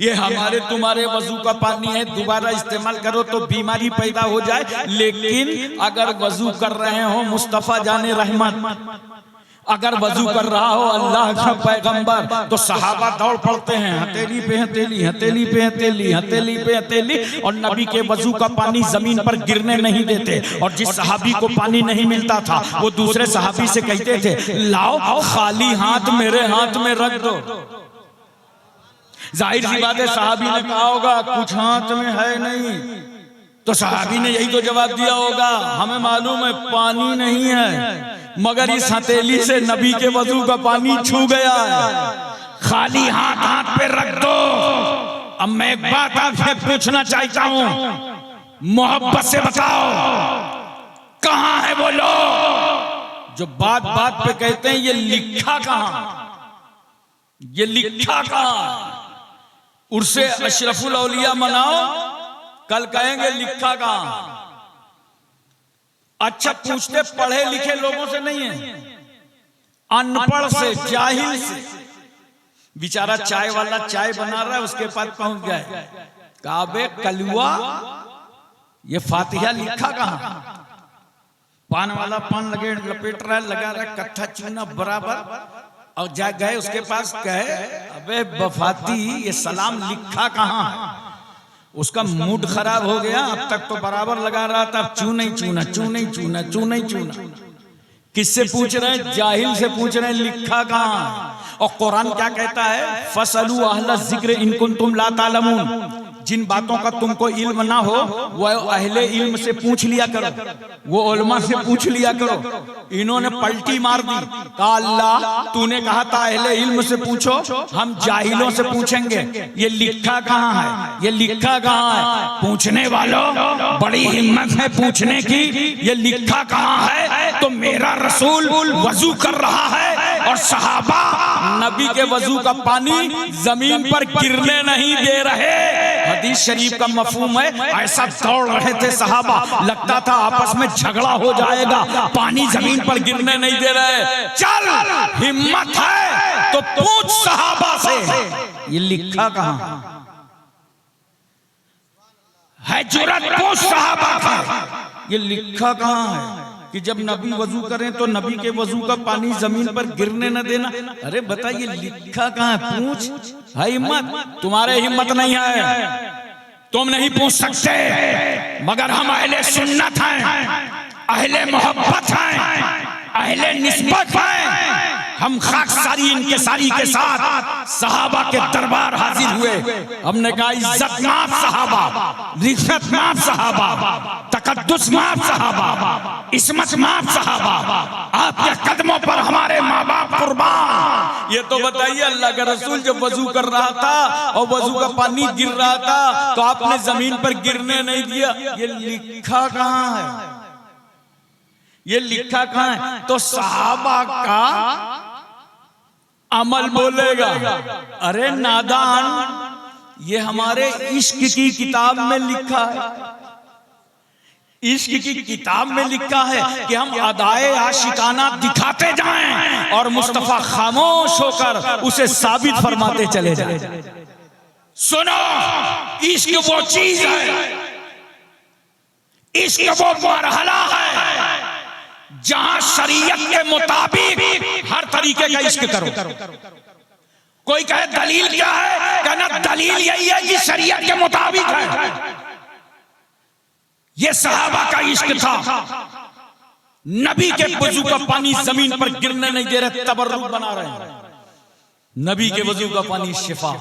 ये हमारे तुम्हारे वजू का पानी है, दोबारा इस्तेमाल करो तो बीमारी पैदा हो जाए। लेकिन अगर वजू कर रहे हो मुस्तफा जाने रहमत, अगर वजू कर रहा हो अल्लाह का पैगंबर, तो सहाबा दौड़ पड़ते हैं, हथेली पे हथेली, हथेली पे हथेली, हथेली पे हथेली, और नबी के वजू का पानी जमीन पर गिरने नहीं देते। और जिस सहाबी को पानी नहीं मिलता था वो दूसरे सहाबी से कहते थे, लाओ खाली हाथ मेरे हाथ में रख दो। जाहिर सी बात है सहाबी ने कहा होगा कुछ हाथ में है नहीं, तो सहाबी ने यही तो जवाब दिया होगा, हमें मालूम है पानी नहीं है, मगर इस हथेली से नबी के वजू का पानी छू गया है, खाली हाथ हाथ पे रख दो। अब मैं एक बात आपसे पूछना चाहता हूं, मोहब्बत से बताओ कहां है वो लोग जो बात बात पे कहते हैं ये लिखा कहां, ये लिखा कहां? उर्से अशरफुल औलिया मनाओ, कल कहेंगे लिखा कहां। अच्छा पूछते पढ़े लिखे लोगों से नहीं है, अनपढ़ से, जाहिल से। बेचारा चाय वाला चाय बना रहा है, उसके पास पहुंच गए, काबे कलुआ ये फातिहा लिखा कहां? पान वाला पान लगे लपेट रहा है, लगा रहा है कट्ठा चूना बराबर, और जा गए उसके पास, कहे अबे बफाती ये सलाम लिखा कहां है? उसका मूड खराब हो गया, अब तक तो बराबर लगा रहा था, अब चू नहीं चूना, चू नहीं चूना, चू नहीं चूना। किससे पूछ रहे हैं? जाहिल से पूछ रहे हैं लिखा कहां। और कुरान क्या कहता है? फसलू अहला जिक्र इन कुंतुम ला तालमून, जिन बातों का तुमको इल्म ना हो वो अहले इल्म से पूछ लिया करो, वो उलमा से पूछ लिया करो। इन्होंने पलटी मार दी, कहा अल्लाह तूने कहा था अहले इल्म से पूछो, हम जाहिलों से पूछेंगे ये लिखा कहां है, ये लिखा कहां है? पूछने वालों बड़ी हिम्मत है पूछने की, ये लिखा कहां है? तो मेरा रसूल वजू कर रहा है और सहाबा नबी के वजू का पानी जमीन पर गिरने नहीं दे रहे। हदीस शरीफ का मफहूम है, ऐसा दौड़ रहे थे सहाबा, लगता था आपस में झगड़ा हो जाएगा, पानी जमीन पर गिरने नहीं दे रहे। चल हिम्मत है तो पूछ सहाबा से ये लिखा कहां है? जुरत पूछ सहाबा का ये लिखा कहां है कि जब नबी वजू करें तो नबी के वजू का पानी जमीन पर गिरने न देना। अरे बताइए लिखा कहां है? पूछ, है हिम्मत? तुम्हारे हिम्मत नहीं है, तुम नहीं पूछ सकते, मगर हम अहले सुन्नत हैं, अहले मोहब्बत हैं, अहले निस्बत हैं। हम खाकसारी इनकिसारी के साथ सहाबा के दरबार हाजिर हुए। हमने कहा इज्जत माफ सहाबा, रिफत माफ सहाबा, तकद्दुस माफ सहाबा, इस्मत माफ सहाबा, आपके कदमों पर हमारे माँ बाप कुर्बान। ये तो बताइए अल्लाह का रसूल जब वजू कर रहा था और वजू का पानी गिर रहा था तो आपने जमीन पर गिरने नहीं दिया, ये लिखा कहां है? ये लिखा कहां है? तो सहाबा का अमल बोलेगा। अरे नादान, ये हमारे इश्क की किताब में लिखा है, इश्क की किताब में लिखा है कि हम अदाए आशिकाना दिखाते जाएं और मुस्तफा खामोश होकर उसे साबित फरमाते चले जाएं। सुनो, इश्क वो चीज है, इश्क वो मरहला है जहां शरीयत के मुताबिक हर तरीके का इश्क करो। कोई कहे दलील क्या है? कहना दलील यही है कि शरीयत के मुताबिक है। ये सहाबा का इश्क था, नबी के वजू का पानी जमीन पर गिरने नहीं दे रहे, तबर्रुक बना रहे हैं। नबी के वजू का पानी शिफा,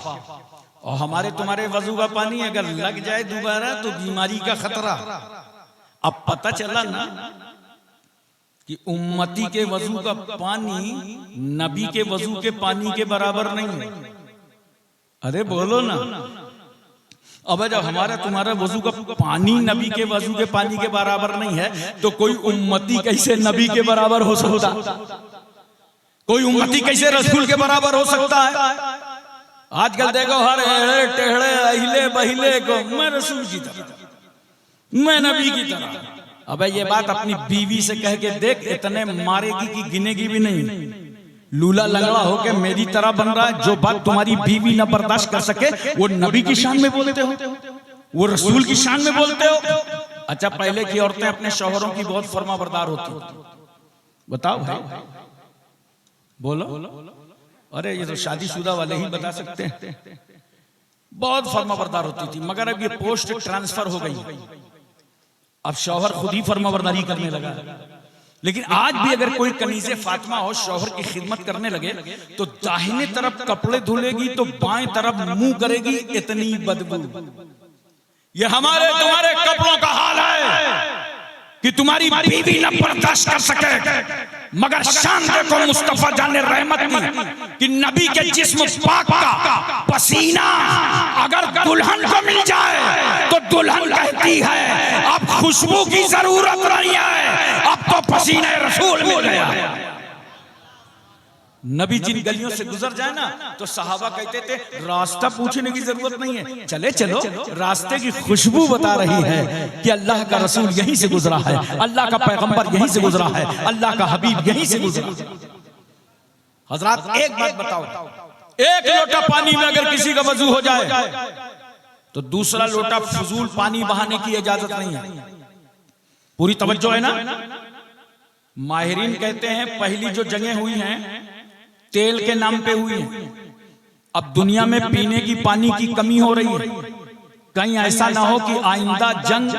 और हमारे तुम्हारे वजू का पानी अगर लग जाए दोबारा तो बीमारी का खतरा। अब पता चला ना कि उम्मती के वजू का पानी नबी के वजू के पानी के बराबर नहीं है। अरे बोलो ना, अब जब हमारा तुम्हारा वजू का पानी नबी के वजू के पानी के बराबर नहीं है तो कोई उम्मती कैसे नबी के बराबर हो सकता? कोई उम्मती कैसे रसूल के बराबर हो सकता है? आजकल देखो हर एड़े टेढ़े अहिले बहिले को मैं रसूल की तरह, मैं नबी की तरह। अबे ये बात अपनी बीवी से कह के देख, इतने मारेगी कि गिनेगी भी नहीं। लूला लंगड़ा होके मेरी तरह बन रहा है। जो बात तुम्हारी बीवी न बर्दाश्त कर सके वो नबी की शान में बोलते हो, वो रसूल की शान में बोलते हो। अच्छा, पहले की औरतें अपने शौहरों की बहुत फर्माबरदार होती, बताओ भाई, बोलो। अरे ये तो शादीशुदा वाले ही बता सकते हैं, बहुत फर्माबरदार होती थी। मगर अब ये पोस्ट ट्रांसफर हो गई, अब शौहर खुद ही फर्माबरदारी करने लगा। लेकिन आज भी अगर कोई कनीज़े फातिमा हो शौहर की खिदमत करने लगे तो दाहिने तरफ कपड़े धुलेगी तो बाएं तरफ मुंह करेगी, इतनी बदबू। ये हमारे तुम्हारे कपड़ों का हाल है कि तुम्हारी बीवी न बर्दाश्त कर सके। मगर शान देखो मुस्तफा जाने रहमत की कि नबी के जिस्म पाक का पसीना अगर दुल्हन को मिल जाए तो दुल्हन कहती है अब खुशबू की जरूरत नहीं है, अब तो पसीने रसूल मिल गया। नबी जिन गलियों से गुजर जाए ना तो सहाबा कहते थे रास्ता पूछने की जरूरत नहीं है, चले चलो, रास्ते की खुशबू बता रही है कि अल्लाह का रसूल यहीं से गुजरा है, अल्लाह का पैगंबर यहीं से गुजरा है, अल्लाह का हबीब यहीं से गुजरा। हजरात एक बात बताओ, एक लोटा पानी में अगर किसी का वजू हो जाए तो दूसरा लोटा फजूल पानी बहाने की इजाजत नहीं है। पूरी तवज्जो है ना। माहिरीन कहते हैं पहली जो जंगें हुई हैं तेल के नाम पे हुई है। अब दुनिया में पीने की पानी की कमी हो रही है, कहीं ऐसा ना हो कि आइंदा जंग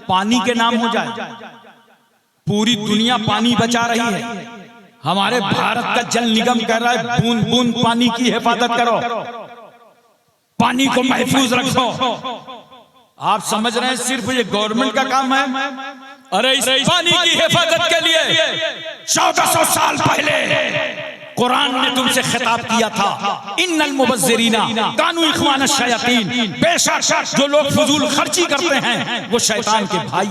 पानी के नाम हो जाए। पूरी दुनिया पानी बचा रही है, हमारे भारत का जल निगम कह रहा है बूंद बूंद पानी की हिफाजत करो, पानी को महफूज रखो। आप समझ रहे हैं सिर्फ ये गवर्नमेंट का काम है? अरे इस पानी की हिफाजत के लिए 1400 साल पहले कुरान ने तुमसे खिताब किया था, इन्नल मुबज्जिरीना कानू इख्वान शयातीन, बेशक जो लोग फजूल खर्ची करते हैं वो शैतान के भाई।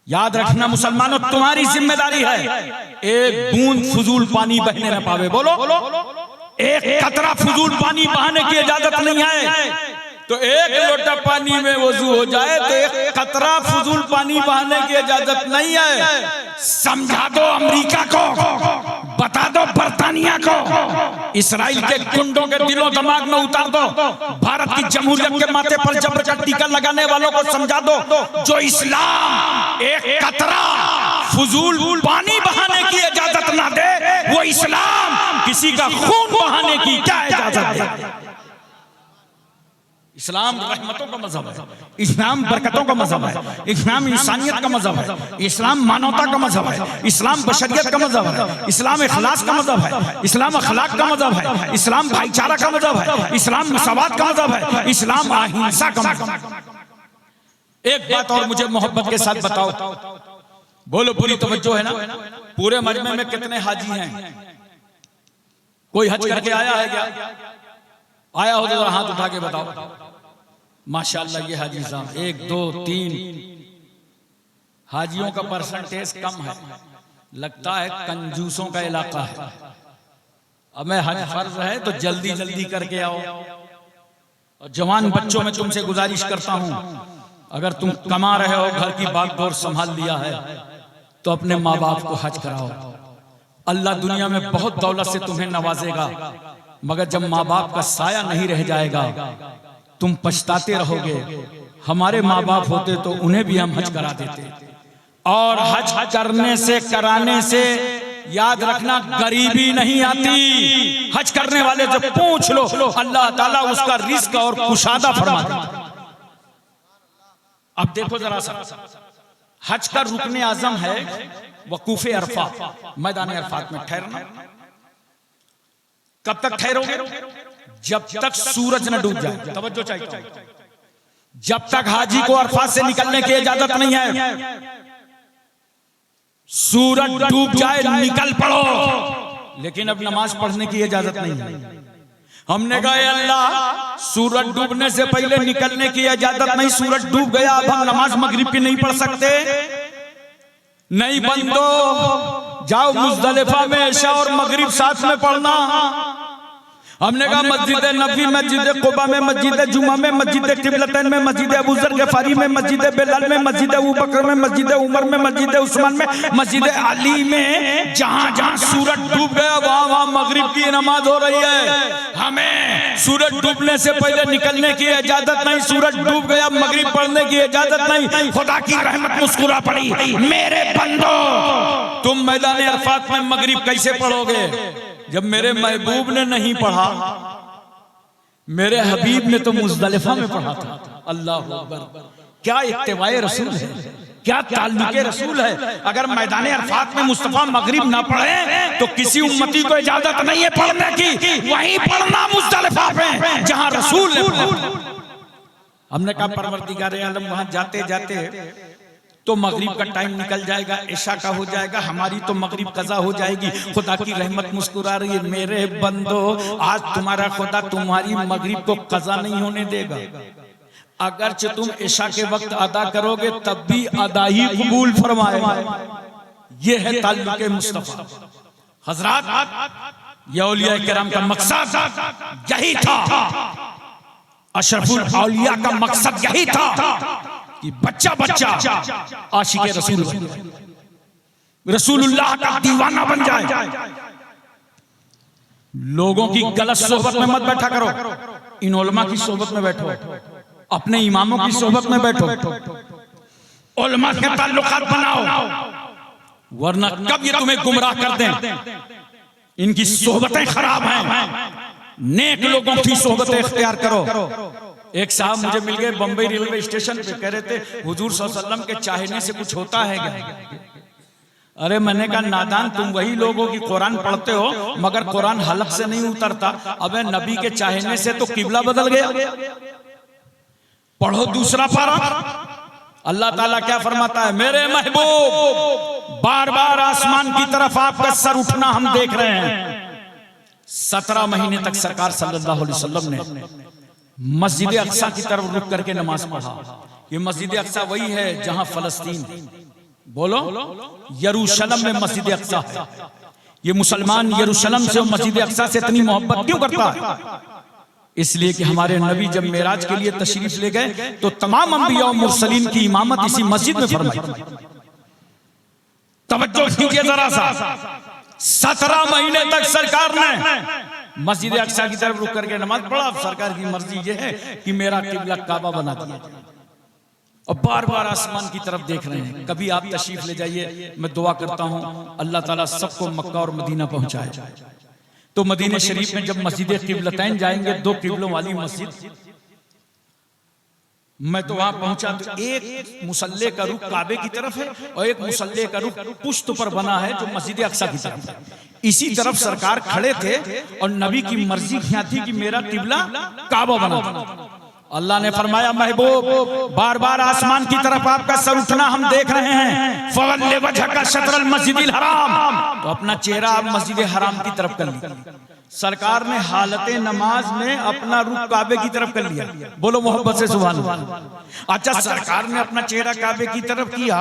याद रखना मुसलमानों, तुम्हारी जिम्मेदारी है एक बूंद फजूल पानी बहने न पावे। बोलो, एक कतरा फजूल पानी बहाने की इजाजत नहीं है। तो एक लोटा पानी में वजू हो जाए तो एक कतरा फजूल पानी बहाने की इजाजत नहीं है। समझा दो अमेरिका को, बता दो बर्तानिया को, इसराइल के गुंडों के दिलों दिमाग में उतार दो, भारत की जमहूरियत के माथे पर जबर का टीका लगाने वालों को समझा दो, जो इस्लाम एक कतरा फजूल पानी बहाने की इजाजत ना दे, वो इस्लाम किसी का खून बहाने की क्या इजाजत दे। इस्लाम रहमतों का मजहब है, इस्लाम बरकतों का मजहब है, इस्लाम इंसानियत का मजहब है, इस्लाम मानवता का मजहब है, इस्लाम बशरियत का मजहब है, इस्लाम इखलास का मजहब है, इस्लाम अखलाक का मजहब है, इस्लाम भाईचारा का मजहब है, इस्लाम मसावत का मजहब है, इस्लाम अहिंसा का मजहब है। एक बात और मुझे मोहब्बत के साथ बताओ, बोलो पूरी तवज्जो है ना। पूरे मजमे में कितने हाजी हैं? कोई हज करके आया है क्या? आया हो तो हाथ उठा के बताओ। माशाअल्लाह ये हाजी साहब 1 2 3 हाजियों का परसेंटेज कम है, लगता है कंजूसों का इलाका है। अब मैं हज फर्ज है तो जल्दी जल्दी करके आओ। और जवान बच्चों में तुमसे गुजारिश करता हूं, अगर तुम कमा रहे हो, घर की बागडोर संभाल लिया है, तो अपने माँ बाप को हज कराओ। अल्लाह दुनिया में बहुत दौलत से तुम्हें नवाजेगा, मगर जब माँ बाप का साया नहीं रह जाएगा तुम पछताते रहोगे। हमारे माँ बाप होते तो उन्हें भी हम हज करा देते। और हज करने से, कराने से याद रखना गरीबी नहीं आती। हज करने वाले जब पूछ लो, अल्लाह ताला उसका रिस्क और कुशादा फरमा देता। अब देखो जरा सा, हज का रुकने आजम है वकूफे अरफा, मैदान अरफात में ठहरना। कब तक ठहरोगे? जब तक सूरज न डूब जाए। तवज्जो चाहिए, जब तक हाजी को अरफात से निकलने की इजाजत नहीं है। सूरज डूब जाए निकल पड़ो, लेकिन अब नमाज पढ़ने की इजाजत नहीं है। हमने कहा अल्लाह सूरज डूबने से पहले निकलने की इजाजत नहीं, सूरज डूब गया, अब हम नमाज मगरिब की नहीं पढ़ सकते। नहीं बंदो, जाओ मुज़दलिफा में इशा और मगरिब साथ में पढ़ना। हमने कहा मस्जिद नबी, मस्जिद कुबा में, मस्जिद जुमा में, मस्जिद किबलतैन में, मस्जिद अबू ज़र गफारी में, मस्जिद बिलाल में, मस्जिद अबू बकर में, मस्जिद उमर में, मस्जिद उस्मान में, मस्जिद अली में, जहां जहां सूरज डूब गया वहां वहां मगरिब की नमाज हो रही है। हमें सूरज डूबने से पहले निकलने की इजाजत नहीं, सूरज डूब गया मगरिब पढ़ने की इजाजत नहीं। खुदा की रहमत मुस्कुरा पड़ी, मेरे बंदो तुम मैदान अरफात में मगरिब कैसे पढ़ोगे जब मेरे महबूब ने नहीं पढ़ा? मेरे हबीब ने तो मुज़दलिफा में पढ़ा था। अल्लाह अकबर, क्या इत्तिबाए रसूल है, क्या ताल्लुके रसूल है। अगर मैदान अरफात में मुस्तफा मगरिब ना पढ़े तो किसी उम्मती को इजाजत नहीं है पढ़ने की, वहीं पढ़ना मुज़दलिफा पे जहां रसूल ने पढ़ा। हमने कहा परवरदिगार आलम वहां जाते जाते तो मगरिब का टाइम निकल जाएगा, इशा का हो जाएगा, हमारी तो मगरिब कज़ा हो जाएगी। खुदा की रहमत मुस्कुरा रही है, मेरे बंदो आज तुम्हारा खुदा तुम्हारी मगरिब को कज़ा नहीं होने देगा। अगरचे तुम इशा के वक्त अदा करोगे तब भी अदा ही कबूल फरमाएगा। ये है ताल्लुके मुस्तफा। हजरात, ये औलिया किराम का मकसद यही था, अशरफुल औलिया का मकसद यही था कि बच्चा बच्चा आशिक़े रसूल बन जाए, रसूलुल्लाह का दीवाना बन जाए। लोगों की गलत सोहबत में मत बैठा करो, इन उलमा की सोहबत में बैठो, अपने इमामों की सोहबत में बैठो, उलमा के ताल्लुकात बनाओ, वरना कब ये तुम्हें गुमराह कर दें। इनकी सोहबतें खराब हैं, नेक लोगों की सोहबतें इख्तियार करो। एक साहब मुझे मिल गए बंबई रेलवे स्टेशन पे, कह रहे थे हुजूर सल्लल्लाहु अलैहि वसल्लम के चाहने से कुछ होता है क्या? अरे मैंने कहा नादान, तुम वही लोग हो कि कुरान पढ़ते हो मगर कुरान हलक से नहीं उतरता। अबे नबी के चाहने से तो किबला बदल गया। पढ़ो दूसरा पारा। अल्लाह ताला क्या फरमाता है, मेरे महबूब बार बार आसमान की तरफ आपका सर उठना हम देख रहे हैं। 17 महीने तक सरकार सल्लल्लाहु अलैहि वसल्लम ने मस्जिद अक्सा की तरफ रुक करके नमाज पढ़ा। ये मस्जिद अक्सा वही है जहां फलस्तीन, बोलो यरूशलेम में मस्जिद अक्सा है। ये मुसलमान यरूशलेम से मस्जिद अक्सा से इतनी मोहब्बत क्यों करता है? इसलिए कि हमारे नबी जब मेराज के लिए तशरीफ ले गए तो तमाम अंबिया और मुरसलीन की इमामत इसी मस्जिद में फरमाई। तवज्जो कीजिए जरा सा, 17 महीने तक सरकार ने मस्जिद अक्सा की तरफ रुक करके नमाज पढ़ा। सरकार की मर्जी ये है कि मेरा किबला काबा बना दिया और बार बार आसमान की तरफ देख रहे हैं। कभी आप तशरीफ ले जाइए, मैं दुआ करता हूं अल्लाह ताला सबको मक्का और मदीना पहुंचाए। तो मदीने शरीफ में जब मस्जिद किबलतैन जाएंगे, 2 किबलों वाली मस्जिद, मैं तो वहां पहुंचा तो एक मुसल्ले का रुख काबे की तरफ है और एक मुसल्ले का रुख पुश्त पर बना है जो मस्जिद अक्सा की तरफ है। इसी तरफ सरकार खड़े थे और नबी की मर्जी क्या थी कि मेरा किबला काबा बना था। अल्लाह ने फरमाया महबूब बार बार आसमान की तरफ आपका सर उठना हम देख रहे हैं। फवल्ले वजहका शत्रल मस्जिदिल हराम, तो अपना चेहरा आप मस्जिद हराम की तरफ कर लिया। सरकार ने हालत नमाज में अपना रुख काबे की तरफ कर लिया। बोलो मोहब्बत से सुभान अल्लाह। अच्छा, सरकार ने अपना चेहरा काबे की तरफ किया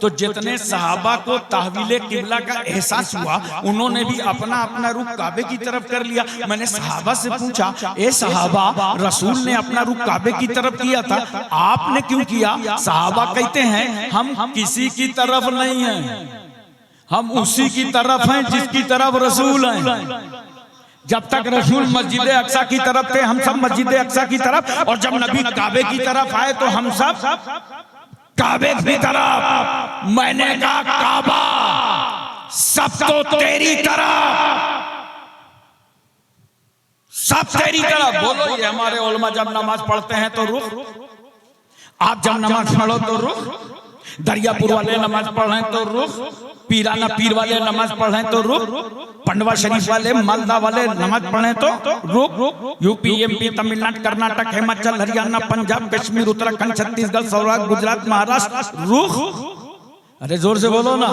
तो जितने सहाबा को तहवीले किबला का एहसास हुआ उन्होंने भी अपना अपना रुख काबे की तरफ कर लिया। मैंने सहाबा से पूछा, ए सहाबा, रसूल ने अपना रुख काबे की तरफ किया था, आपने क्यों किया? सहाबा कहते हैं हम किसी की तरफ नहीं हैं, हम उसी की तरफ हैं जिसकी तरफ रसूल हैं। जब तक रसूल मस्जिद अक्सा की तरफ थे हम सब मस्जिद अक्सा की तरफ, और जब नबी काबे की तरफ आए तो हम सब काबे की तरफ। मैंने कहा काबा सब तो तेरी तरफ, सब तेरी तरफ। बोलो, ये हमारे उलमा जब नमाज पढ़ते हैं तो रुख, आप जब नमाज पढ़ो तो रुख, दरियापुर वाले नमाज पढ़े तो रुख, पीराना पीर वाले नमाज पढ़े तो रुख, पंडवा शरीफ वाले मालदा वाले नमाज पढ़े तो रुख, यूपी एमपी तमिलनाडु कर्नाटक हिमाचल हरियाणा पंजाब कश्मीर उत्तराखंड छत्तीसगढ़ सौराष्ट्र गुजरात महाराष्ट्र रुख। अरे जोर से बोलो ना।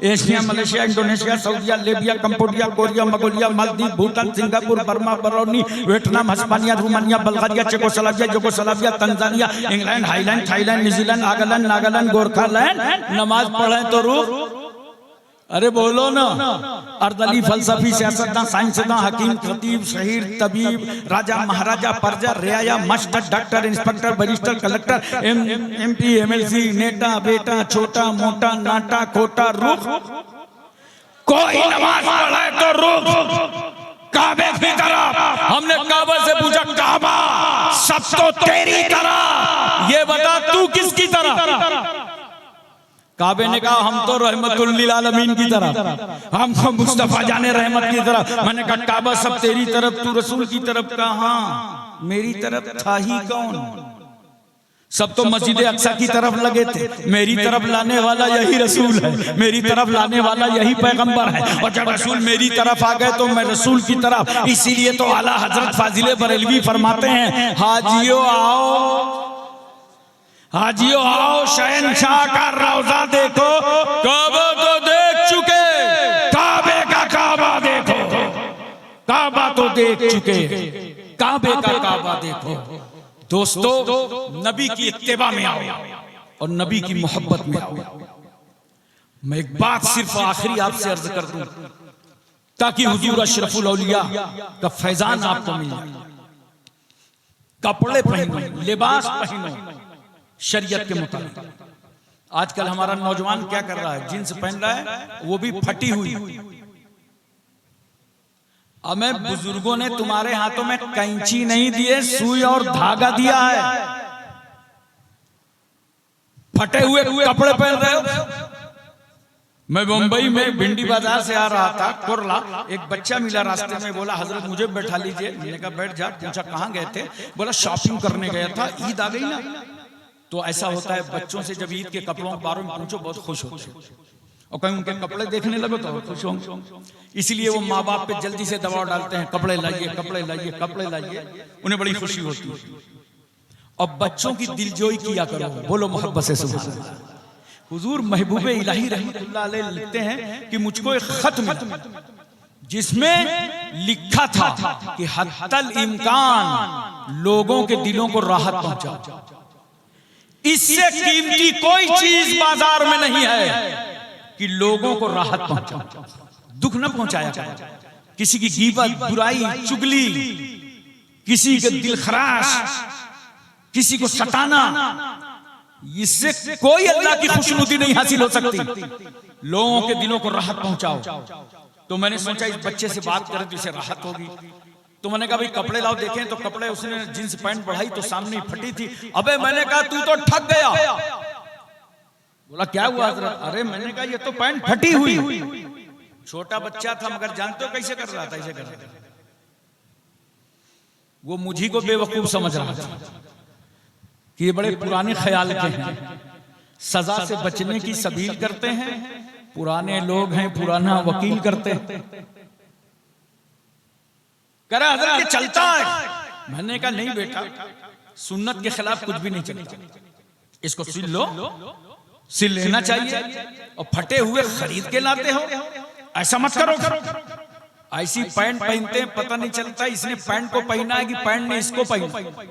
एशिया मलेशिया इंडोनेशिया सऊदिया Libya Cambodia Korea Mongolia Maldives Bhutan Singapore Burma Barauni Vietnam Hispania Romania Bulgaria Czechoslovakia Yugoslavia Tanzania England highland Thailand New Zealand Auckland Nagaland Gorkhaland नमाज पढ़े तो रुख। अरे बोलो ना। अर्दली, फलसफी, सियासतदान, साइंसदान, हकीम, खतीब, शहीर, तबीब, राजा, महाराजा, प्रजा, रियाया, master, doctor, inspector, barrister, collector, MP, MLC, नेता, बेटा, छोटा मोटा, नाटा खोटा, रुख। कोई नमाज पढ़े तो रुख काबे की तरफ। हमने काबा से पूछा, काबा सब तो तेरी तरह, ये बता तू किसकी तरह? काबे ने कहा, हम तो रहमतुल लिल आलमीन की तरफ, हमको मुस्तफा जाने रहमत की तरफ। मैंने कहा, काबा सब तेरी तरफ, तू रसूल की तरफ। कहा मेरी तरफ था ही कौन? सब तो मस्जिद अक्सा की तरफ लगे थे। मेरी तरफ लाने वाला यही रसूल है, मेरी तरफ लाने वाला यही पैगंबर है। और जब रसूल मेरी तरफ आ गए तो मैं रसूल की तरफ। इसीलिए तो आला हजरत फाजिले बरेलवी फरमाते हैं, हाजियो आओ, हाजियो आओ, शहनशाह का रौजा देखो। काबा तो देख चुके, काबे का काबा देखो। काबा तो देख चुके, काबे का काबा देखो। दोस्तों, नबी की इत्तिबा में आओ और नबी की मोहब्बत में आओ। मैं एक बात सिर्फ आखिरी आपसे अर्ज कर दूं, ताकि हुजूर अशरफुल औलिया का फैजान आपको मिल जाए। कपड़े पहनो, लिबास पहनो शरीयत के मुताबिक। आजकल हमारा नौजवान क्या कर रहा है? जींस पहन रहा है, वो भी फटी हुई। हमें बुजुर्गों ने तुम्हारे हाथों में कैंची नहीं दिए, सुई और धागा दिया है। फटे हुए कपड़े पहन रहे हो। मैं मुंबई में भिंडी बाजार से आ रहा था, कुरला, एक बच्चा मिला रास्ते में, बोला हजरत मुझे बैठा लीजिए। मैंने कहा बैठ जा। पूछा कहाँ गए थे? बोला शॉपिंग करने गया था, ईद आ गई ना। तो ऐसा होता है, बच्चों से जब ईद के कपड़ों के बारे में पूछो बहुत खुश होते हैं, और कहीं उनके कपड़े देखने लगो तो खुश होंगे। इसलिए वो माँ बाप पे जल्दी से दबाव डालते हैं, कपड़े लाइए, कपड़े लाइए, कपड़े लाइए। उन्हें बड़ी खुशी होती है। और बच्चों की दिलजोई किया करो, बोलो मोहब्बत से सुभान अल्लाह। हुजूर महबूब इलाही रहमतुल्लाह अलैह लिखते हैं कि मुझको एक खत मिला जिसमें लिखा था कि हत्तल इम्कान लोगों के दिलों को राहत पहुंचाओ। इससे कीमती कोई चीज बाजार में नहीं है कि लोगों को राहत पहुंचाओ, दुख न पहुंचाया जाए। किसी की गीबत, बुराई, चुगली, किसी के दिल खराश, किसी को सताना, इससे कोई अल्लाह की खुशनुदी नहीं हासिल हो सकती। लोगों के दिलों को राहत पहुंचाओ। तो मैंने सोचा इस बच्चे से बात करें तो इसे राहत होगी। तो मैंने कहा भाई कपड़े लाओ देखें। तो कपड़े उसने जींस पैंट बढ़ाई तो सामने फटी थी। अबे मैंने कहा तू तो ठग गया। बोला क्या हुआ हजरत? अरे मैंने कहा ये तो पैंट फटी हुई। छोटा बच्चा था मगर जानते हो कैसे कर रहा था? ऐसे कर रहा था। वो मुझी को बेवकूफ समझ रहा था कि ये बड़े पुराने ख्याल के हैं, सजा से बचने की सबील करते हैं, पुराने लोग हैं, पुराना वकील करते हैं। करा हजरत ये चलता है। मैंने कहा नहीं बेटा, सुन्नत के खिलाफ कुछ भी नहीं चलता। इसको सिल लो, सिल लेना चाहिए। और फटे हुए खरीद के लाते हो, ऐसा मत करो। ऐसी पैंट पहनते हैं पता नहीं चलता इसने पैंट को पहना है कि पैंट ने इसको पहना।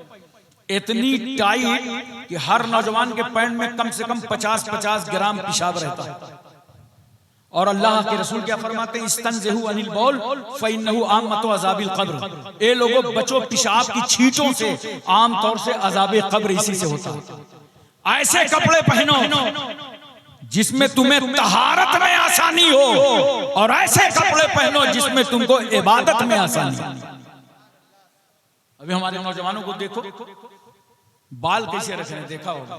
इतनी टाइट कि हर नौजवान के पैंट में कम से कम 50-50 ग्राम पेशाब रहता है। और अल्लाह के रसूल क्या फरमाते हैं? इस्तंज़िहु अनिल बौल फ़इन्नहु आम्मतु अज़ाबिल क़ब्र। ए लोगों, बचो पेशाब की छींटों से, आम तौर से अज़ाबे क़ब्र इसी से होता है। ऐसे कपड़े पहनो जिसमें तुम्हें तहारत में आसानी हो, और ऐसे कपड़े पहनो जिसमें तुमको इबादत में आसानी हो। अभी हमारे नौजवानों को देखो, बाल कैसे रख रहे हैं, देखा होगा।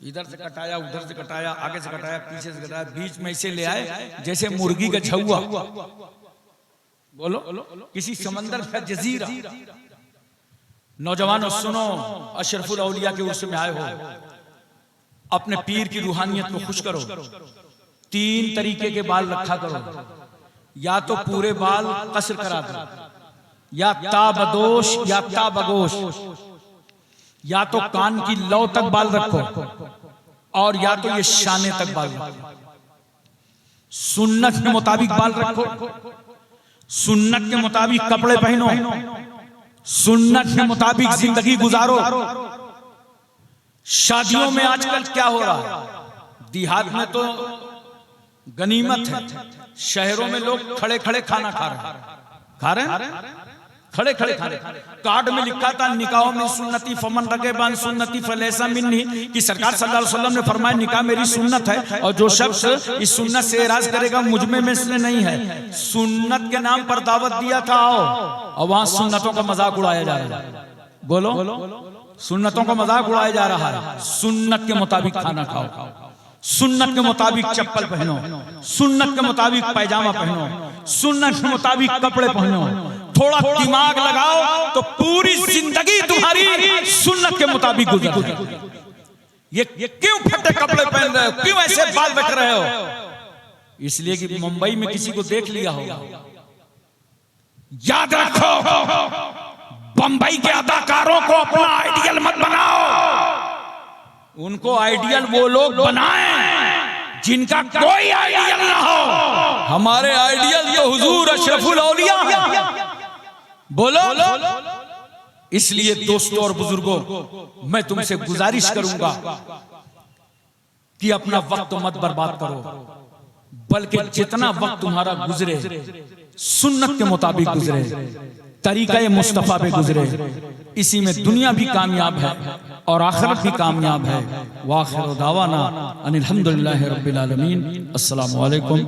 इधर से कटाया, उधर से कटाया, आगे से कटाया, पीछे से कटाया, बीच में इसे ले आए जैसे मुर्गी का झुआ। बोलो किसी समंदर का जजीरा। नौजवानों सुनो, अशरफुल औलिया के उर्स में आए हो, अपने पीर की रूहानियत को खुश करो। 3 तरीके के बाल रखा करो। या तो पूरे बाल कसर करा दो, या ताबदोश या ताबगोश, या तो कान की लौ तक बाल रखो, और या तो ये शाने तक बाल रखो। सुन्नत के मुताबिक बाल रखो, सुन्नत के मुताबिक कपड़े पहनो, सुन्नत के मुताबिक जिंदगी गुजारो। शादियों में आजकल क्या हो रहा है? देहात में तो गनीमत है। शहरों में लोग खड़े खड़े खाना खा रहे हैं, खड़े खड़े खा रहे। कार्ड में लिखा था निकाह में सुन्नती फमन रगेबान सुन्नती फलैसा मिन्नी, कि सरकार सल्लल्लाहु अलैहि वसल्लम ने फरमाया निकाह मेरी सुन्नत है, और जो शख्स इस सुन्नत से एराज करेगा मुझ में इसलिए नहीं है। सुन्नत के नाम पर दावत दिया था आओ, और वहां सुन्नतों का मजाक उड़ाया जा रहा है। बोलो, सुन्नतों का मजाक उड़ाया जा रहा है। सुन्नत के मुताबिक खाना खाओ, सुन्नत के मुताबिक चप्पल पहनो, सुन्नत के मुताबिक पैजामा पहनो, सुन्नत के मुताबिक कपड़े पहनो। थोड़ा दिमाग लगाओ तो पूरी जिंदगी तुम्हारी सुन्नत के मुताबिक गुजर जाए। ये क्यों फटे कपड़े पहन रहे हो, क्यों ऐसे बाल रख रहे हो? इसलिए कि मुंबई में किसी को देख लिया होगा। याद रखो, बंबई के अदाकारों को अपना आइडियल मत बनाओ। उनको आइडियल वो लोग बनाएं जिनका कोई आइडियल ना हो। हमारे आइडियल तो हुजूर अशरफुल औलिया हैं। बोलो। इसलिए दोस्तों और बुजुर्गों, मैं तुमसे गुजारिश करूंगा कि अपना वक्त मत बर्बाद करो, बल्कि जितना वक्त तुम्हारा गुजरे सुन्नत के मुताबिक गुजरे, तरीका मुस्तफा पे गुजरे। इसी में दुनिया भी कामयाब है और आखिरत भी कामयाब है। वाखिर दावाना अनिल हम्दुलिल्लाहि रब्बिल आलमीन। अस्सलामु अलैकुम।